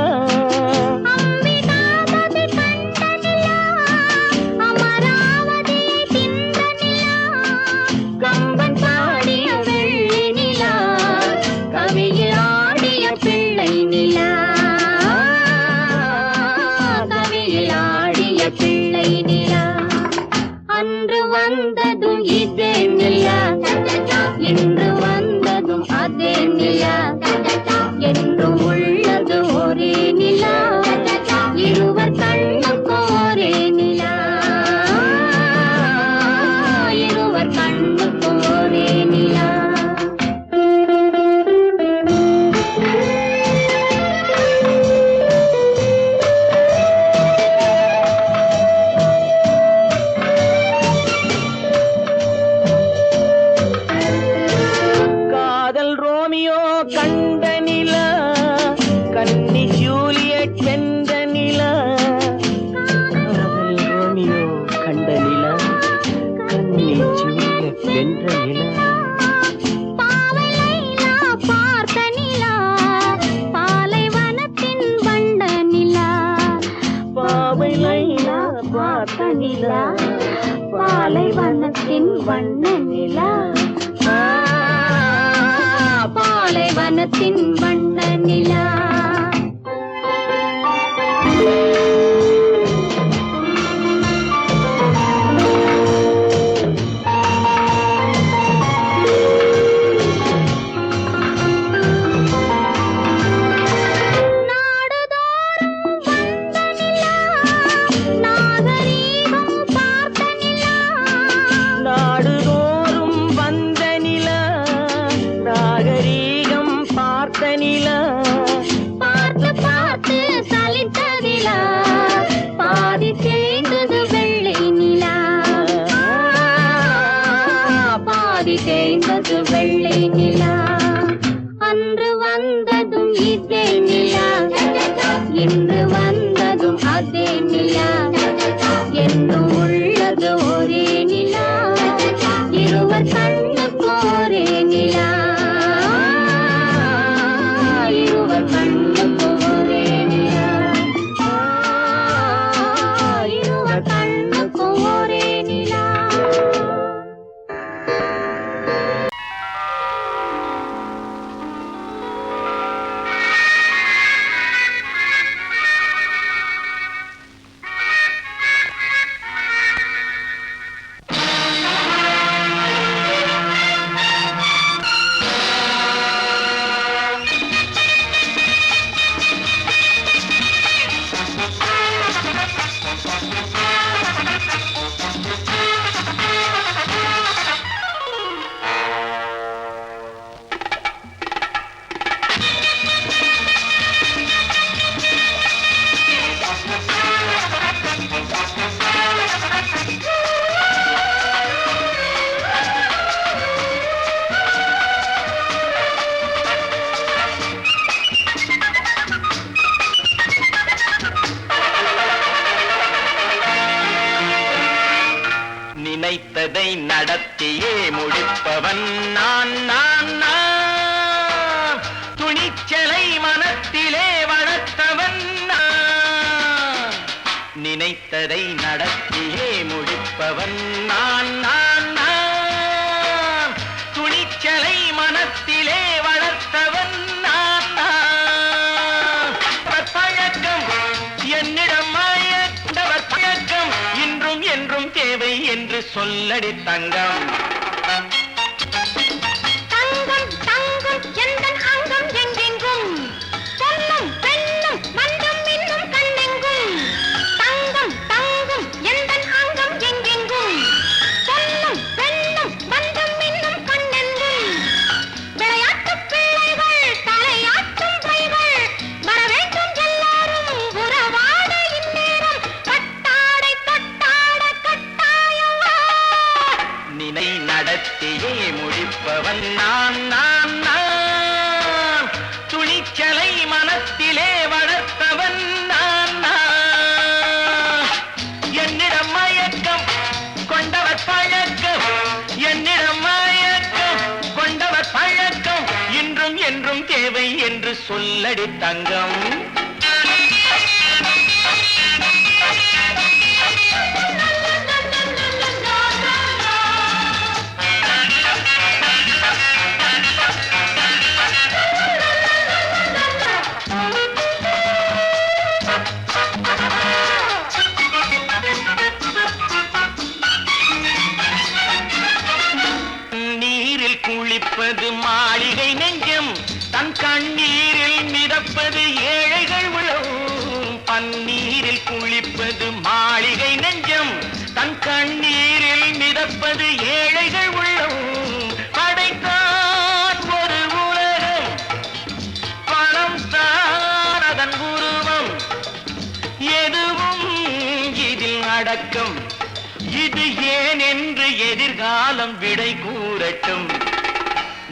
அம்பிகாபதி கண்ட நிலா, அமராவதியை தின்ற நிலா, கம்பன் பாடிய வெள்ளி நிலா, கவியில் ஆடிய பிள்ளை நிலா, கவியில் ஆடிய பிள்ளை நிலா. அன்று வந்ததும் இதே நிலா, இன்று வந்ததும் அதே நிலா, என்றும் உள்ளது ஒரே நிலா, இருவர் கண்ணுக்கும் ஒரே நிலா, இருவர் கண்ணுக்கும் ஒரே நிலா. காதல் ரோமியோ கண்ட நிலா, கன்னி ஜூலியட் வென்ற நிலா, காதல் ரோமியோ கண்ட நிலா, கன்னி ஜூலியட் வென்ற நிலா, பாவை லைலா பார்த்த நிலா, பாலைவனத்தின் வண்ண நிலா, பாவை லைலா பார்த்த நிலா, பாலைவனத்தின் வண்ண நிலா, பாலைவனத்தின் வண்ண நிலா. நாடுதோறும் வந்த நிலா, நாகரீகம் பார்த்த நிலா, பாதி தேய்ந்தது வெள்ளை நிலா. அன்று வந்ததும் இதே நிலா, இன்று வந்ததும் அதே நிலா, என்றும் உள்ளது ஒரே நிலா, இருவர் கண்ணுக்கு ஒரே நிலா, இருவர் கண்ணுக்கு ஒரே நிலா, இருவர் கண்ணுக்கு ஒரே நிலா. நினைத்ததை நடத்தியே முடிப்பவன் நான் நான் நான். துணிச்சலை மனத்திலே வளர்த்தவன் நான். நினைத்ததை நடத்தியே முடிப்பவன் நான் நான் நான். துணிச்சலை மனத்திலே வளர்த்தவன் நான் நான். பழக்கம் என்னிடம் மாயவர் பழக்கம் இன்றும் என்றும் தேவை என்று சொல்லடி தங்கம். தங்கம் தங்கம் எந்தன் அங்கம் எங்கெங்கும், பொன்னும் பெண்ணும் மண்டும் இன்னும் கண்ணெங்கும். தங்கம் தங்கம் எந்தன் அங்கம் எங்கெங்கும், பொன்னும் பெண்ணும் மண்டும் இன்னும் கண்ணெங்கும். விளையாட்டு பிள்ளைகள் தலையாட்டும் பைகள், வர வேண்டும் எல்லாரும் உறவாட இந்நேரம். கட்டாடை தொட்டாட கட்டாயவா. நினை நடத்தியே முடிப்பவன் நான் நான் நான். துணிச்சலை மனத்திலே வளர்த்தவன் நான் நான். என்னிடம் மயக்கம் கொண்டவர் பழக்கம், என்னிடம் மயக்கம் கொண்டவர் பழக்கம் இன்றும் என்றும் தேவை என்று சொல்லடி தங்கம். நீரில் குளிப்பது மாளிகை நெஞ்சம், தன் கண்ணீரில் மிதப்பது ஏழைகள் உளம். பன்னீரில் குளிப்பது மாளிகை நெஞ்சம், தன் கண்ணீரில் மிதப்பது ஏழைகள் உள்ளம். படைத்தான் ஒரு உலகம், பணம் தான் அதன் உருவம், எதுவும் இதில் அடக்கம். இது ஏன் என்று எதிர்காலம் விடை கூறட்டும்.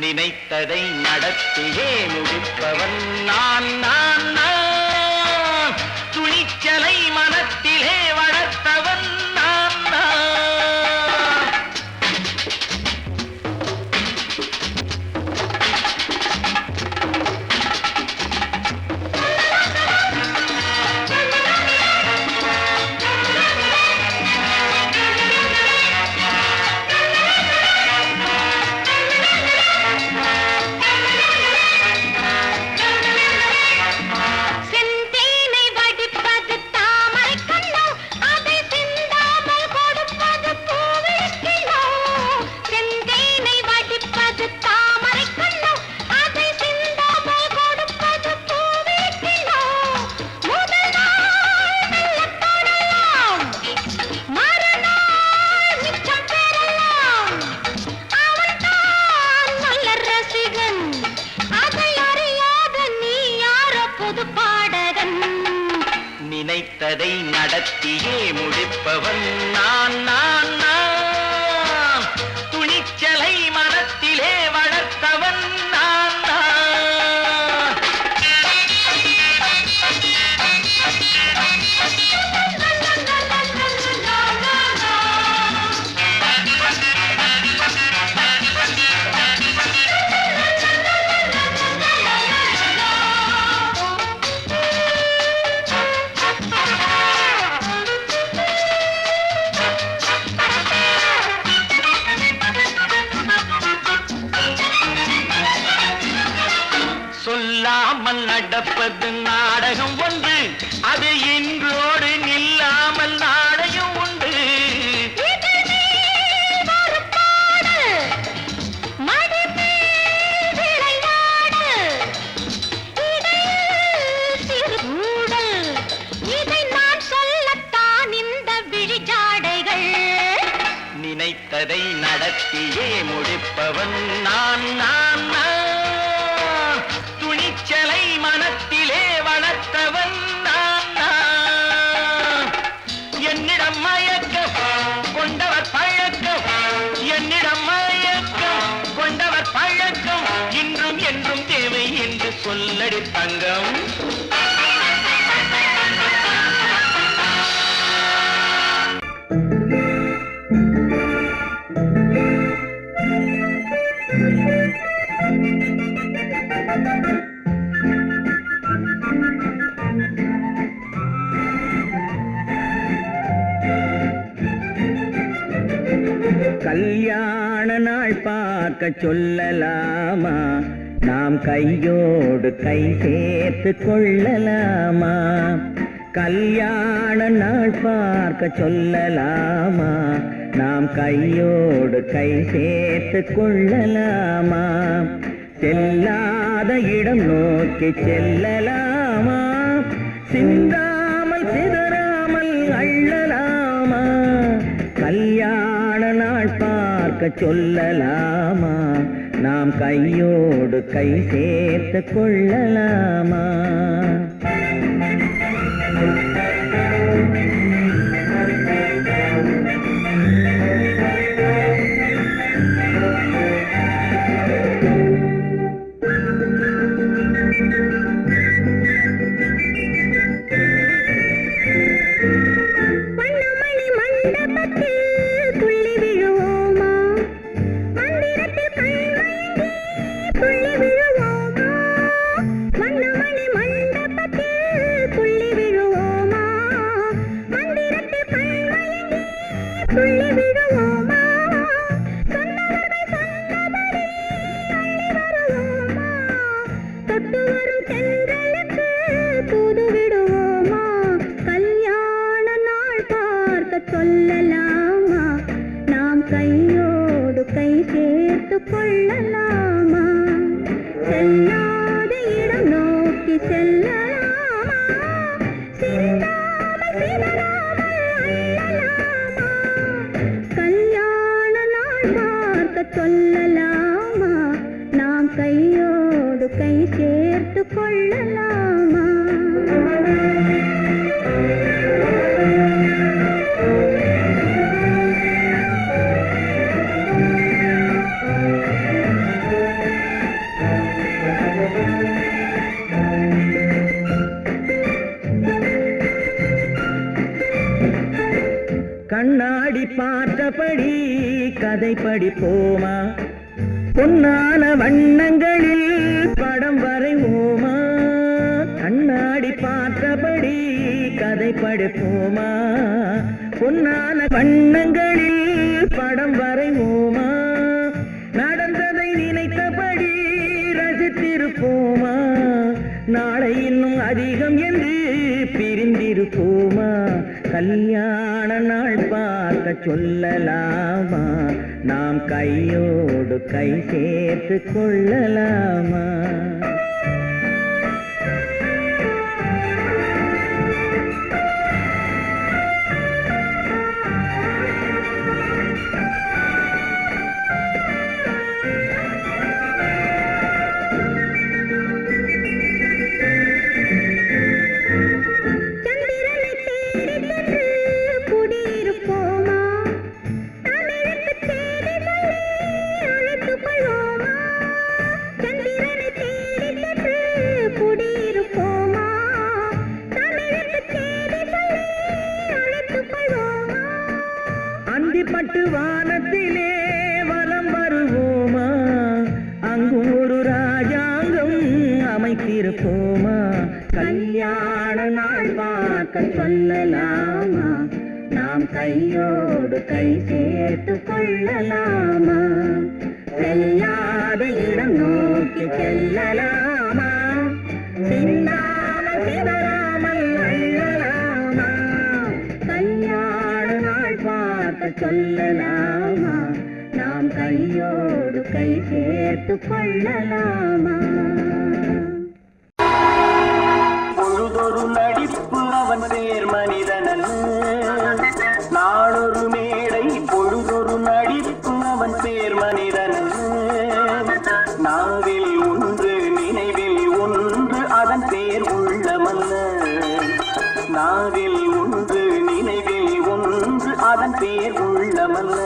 நினைத்ததை நடத்தியே முடிப்பவன் நான் நான் நான். துணிச்சலை மனத்திலே வளர்த்தவன் நான் நான். செந்தேனை வடிப்பது தாமரை கண்ணோ, அதை சிந்தாமல் கொடுப்பது பூவிளக்கிலோ. செந்தேனை வடிப்பது தாமரை கண்ணோ, அதை சிந்தாமல் கொடுப்பது பூவிளக்கிலோ. முதல் நாள் மெல்ல தொடலாம், மறுநாள் மிச்சம் பெறலாம். அவன்தான் நல்ல ரசிகன், அதை அறியாத நீ யாரோ புது பாடகன். நினைத்ததை நடத்தியே முடிப்பவன் நான் நான் நான். துணிச்சலை இல்லாமல் நடப்பது நாடகம் ஒன்று, அது இன்றோடு நில்லாமல் நாடகம் உண்டு. நினைத்ததை நடத்தியே முடிப்பவன் நான் நான் நான். துணிச்சலை மனத்திலே வளர்த்தவன் நான் நான். என்னிடம் மயக்கம் கொண்டவர் பழக்கம், என்னிடம் மயக்கம் கொண்டவர் பழக்கம், இன்றும் என்றும் தேவை என்று சொல்லடி தங்கம். கல்யாண நாள் பார்க்க சொல்லலாமா, நாம் கையோடு கை சேர்த்து கொள்ளலாமா? கல்யாண நாள் பார்க்க சொல்லலாமா, நாம் கையோடு கை சேர்த்து கொள்ளலாமா? செல்லாத இடம் நோக்கி செல்லலாமா, சிந்தாமல் சிதறாமல் அள்ளலாமா? கல்யாண நாள் பார்க்க சொல்லலாமா, நாம் கையோடு கை சேர்த்து கொள்ளலாமா? சொல்லலாமா, நாம் கையோடு கை சேர்த்து கொள்ளலாமா? செல்லாத இடம் நோக்கி செல்லலாமா, சிந்தாமல் சிதறாமல் அள்ளலாமா? கல்யாண நாள் பார்க்க சொல்லலாமா, நாம் கையோடு கை சேர்த்து கொள்ளலாமா? கண்ணாடி பார்த்தபடி கதை படிப்போமா, பொன்னான வண்ணங்களில் படம் வரைவோமா? கண்ணாடி பார்த்தபடி கதை படிப்போமா, பொன்னான வண்ணங்களில் படம் வரைவோமா? நடந்ததை நினைத்தபடி ரசித்திருப்போமா, நாளை இன்னும் அதிகம் என்று பிரிந்திருப்போமா? கல்யாண நாள் பார்க்க சொல்லலாமா, நாம் கையோடு கை சேர்த்து கொள்ளலாமா? பட்டு வானத்திலே வலம் வருவோமா, அங்கு ஒரு ராஜாங்கம் அமைத்திருப்போமா? கல்யாண நாள் பார்க்க சொல்லலாமா, நாம் கையோடு கை சேர்த்து கொள்ளலாமா? செல்லாத இடம் நோக்கி செல்லலாமா, அவளோடு கை சேர்த்து கொள்ளலாமா? பொழுதொரு நடிப்பு அவன் பேர் மனிதனல்ல, நாளொரு மேடை பொழுதொரு நடிப்பு அவன் பேர் மனிதனல்ல. நாவில் ஒன்று நினைவில் ஒன்று அதன் பேர் உள்ளமல்ல, நாவில் ஒன்று நினைவில் ஒன்று அதன் பேர் உள்ளமல்ல.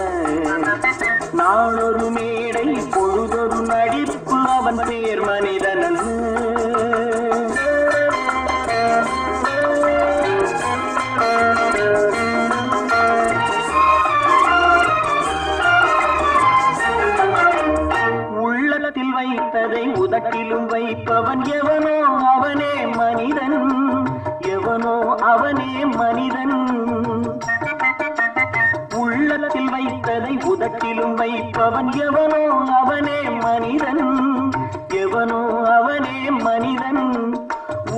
நாளொரு மேடை பொழுதொரு நடிப்பு அவன் பேர் மனிதனல்ல. உள்ளத்தில் வைத்ததை உதட்டிலும் வைப்பவன் எவனோ அவனே மனிதன், எவனோ அவனே மனிதன். உள்ளத்தில் வைத்ததை உதட்டிலும் வைப்பவன் எவனோ அவனே மனிதன், எவனோ அவனே மனிதன்.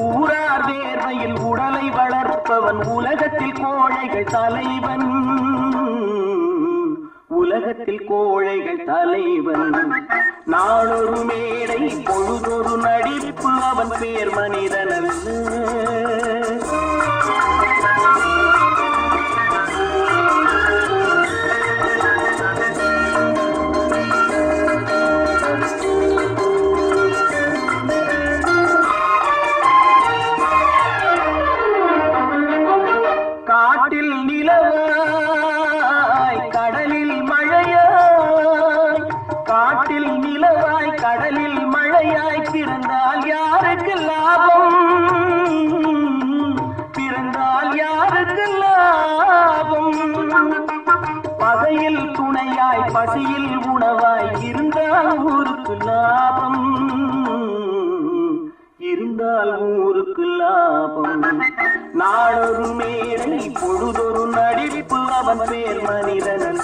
ஊரார் வேர்வையில் உடலை வளர்ப்பவன் உலகத்தில் கோழைகள் தலைவன், உலகத்தில் கோழைகள் தலைவன். நாளொரு மேடை பொழுதொரு நடிப்பு அவன் பேர் மனிதனல்ல. காட்டில் நிலவாய் கடலில் மழையாய், காட்டில் நிலவாய் கடலில் மழையாய் பிறந்தால் யாருக்கு லாபம், பிறந்தால் யாருக்கு லாபம். பகையில் துணையாய் பசியில் உணவாய் இருந்தால் ஊருக்கு லாபம், இருந்தால் ஊருக்கு லாபம். நாளொரு மேடை பொழுதொரு நடிப்பு அவன் பேர் மனிதனல்ல.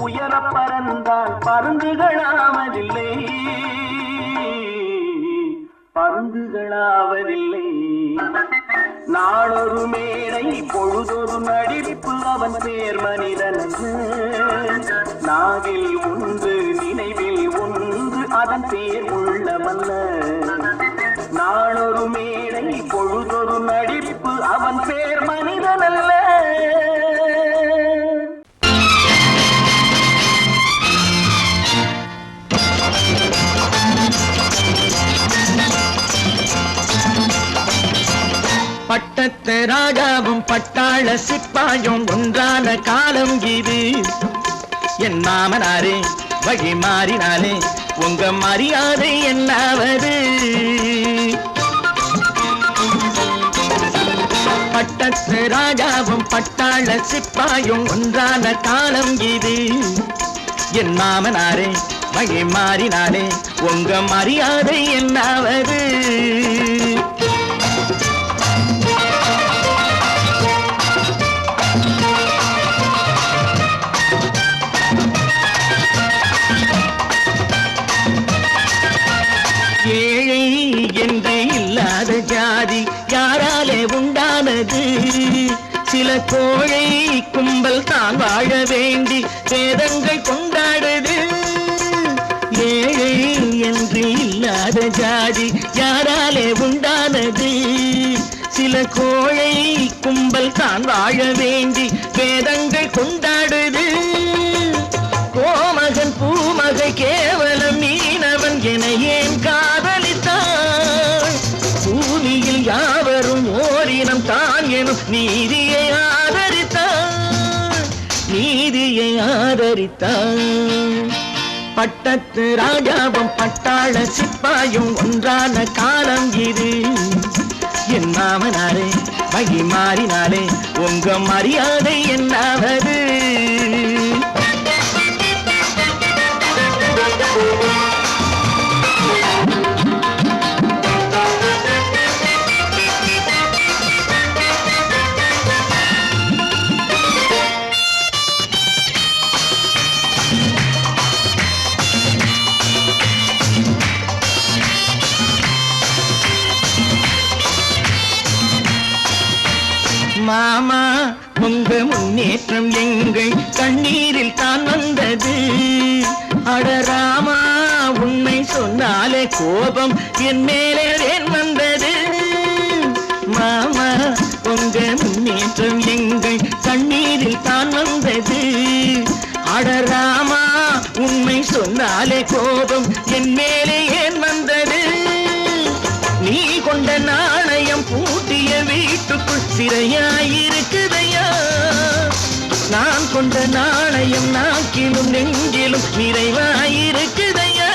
உயர பறந்தால் பருந்துகளாவதில்லை, பருந்துகளாவதில்லை. நாளொரு மேடை பொழுதொரு நடிப்பு அவன் பேர் மனிதனல்ல. நாவில் ஒன்று நினைவில் ஒன்று அதன் பேர் உள்ளமல்ல. நாளொரு மேடை பொழுதொரு நடிப்பு அவன் பேர் மனிதனல்ல. பட்டத்து ராஜாவும் பட்டாள சிப்பாயும் ஒன்றான காலம் இது. என் மாமனாரே வழி மாறினாலே உங்க மரியாதை என்னாவது? பட்டத்து ராஜாவும் பட்டாள சிப்பாயும் ஒன்றான காலம் இது. என் மாமனாரே வழி மாறினாலே உங்க மரியாதை என்னாவது? ஏழை என்று இல்லாத ஜாதி யாராலே உண்டானது? சில கோழை கும்பல் தான் வாழ வேண்டி வேதங்கள் கொண்டாடுது. ஏழை என்று இல்லாத ஜாதி யாராலே உண்டானது? சில கோழை கும்பல் தான் வாழ வேண்டி வேதங்கள் கொண்டாடுது. கோமகன் பூமகை கேவலம் மீனவன் என ஏன் காதலித்தான்? பூமியில் யாவரும் ஓரினம் தான் எனும் நீதியை ஆதரித்தான், நீதியை ஆதரித்தான். பட்டத்து ராஜாவும் பட்டாள சிப்பாயும் ஒன்றான காலம் இது. என் மாமனாரே வகி மாறினாலே உங்க மரியாதை என்னாவது? மாமா உங்க முன்னேற்றம் எங்கள் கண்ணீரில் தான் வந்தது. அடராமா உண்மை சொன்னாலே கோபம் என் மேலே ஏன் வந்தது? மாமா உங்க முன்னேற்றம் எங்கள் கண்ணீரில் தான் வந்தது. அடராமா உண்மை சொன்னாலே கோபம் என் மேலே ஏன் வந்தது? நீ கொண்ட நாணயம் பூட்டிய வீட்டுக்குள் சிறையாயிருக்குதையா. நான் கொண்ட நாணயம் நாக்கிலும் நெஞ்சிலும் நிறைவாயிருக்குதையா,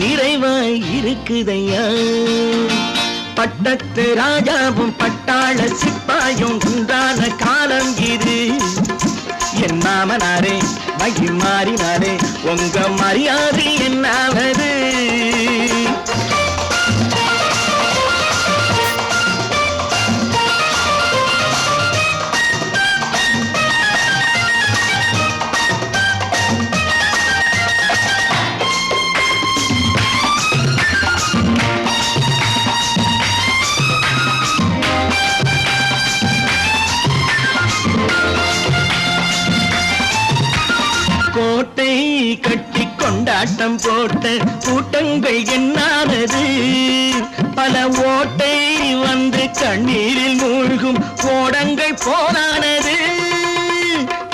நிறைவாயிருக்குதையா. பட்டத்து ராஜாவும் பட்டாள சிப்பாயும் உண்டான காலம் இது. என் மாமனாரே மகி மாறினாரே உங்க மரியாதை என்னாவது? கோட்டை கட்டி கொண்டாட்டம் போட்ட கூட்டங்கள் என்னானது? பல ஓட்டை வந்து கண்ணீரில் மூழ்கும் ஓடங்கள் போனானது.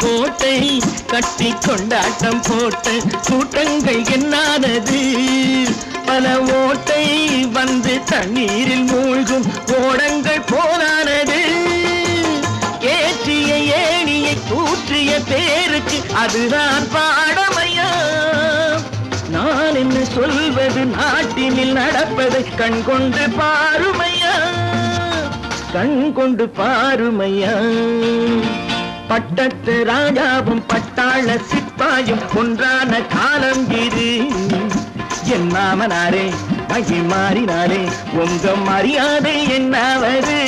கோட்டை கட்டி கொண்டாட்டம் போட்ட கூட்டங்கள் என்னானது? பல ஓட்டை வந்து தண்ணீரில் மூழ்கும் ஓடங்கள் போனானது. ஏற்றிய ஏணியை தூற்றிய பேருக்கு அதுதான் பாடமையா? நான் என்ன சொல்வது, நாட்டினில் நடப்பதை கண் கொண்டு பாருமையா, கண் கொண்டு பாருமையா. பட்டத்து ராஜாவும் பட்டாள சிப்பாயும் ஒன்றான காலம் இது. என் மாமனாரே மகி மாறினாரே உங்க மரியாதை என்னாவது?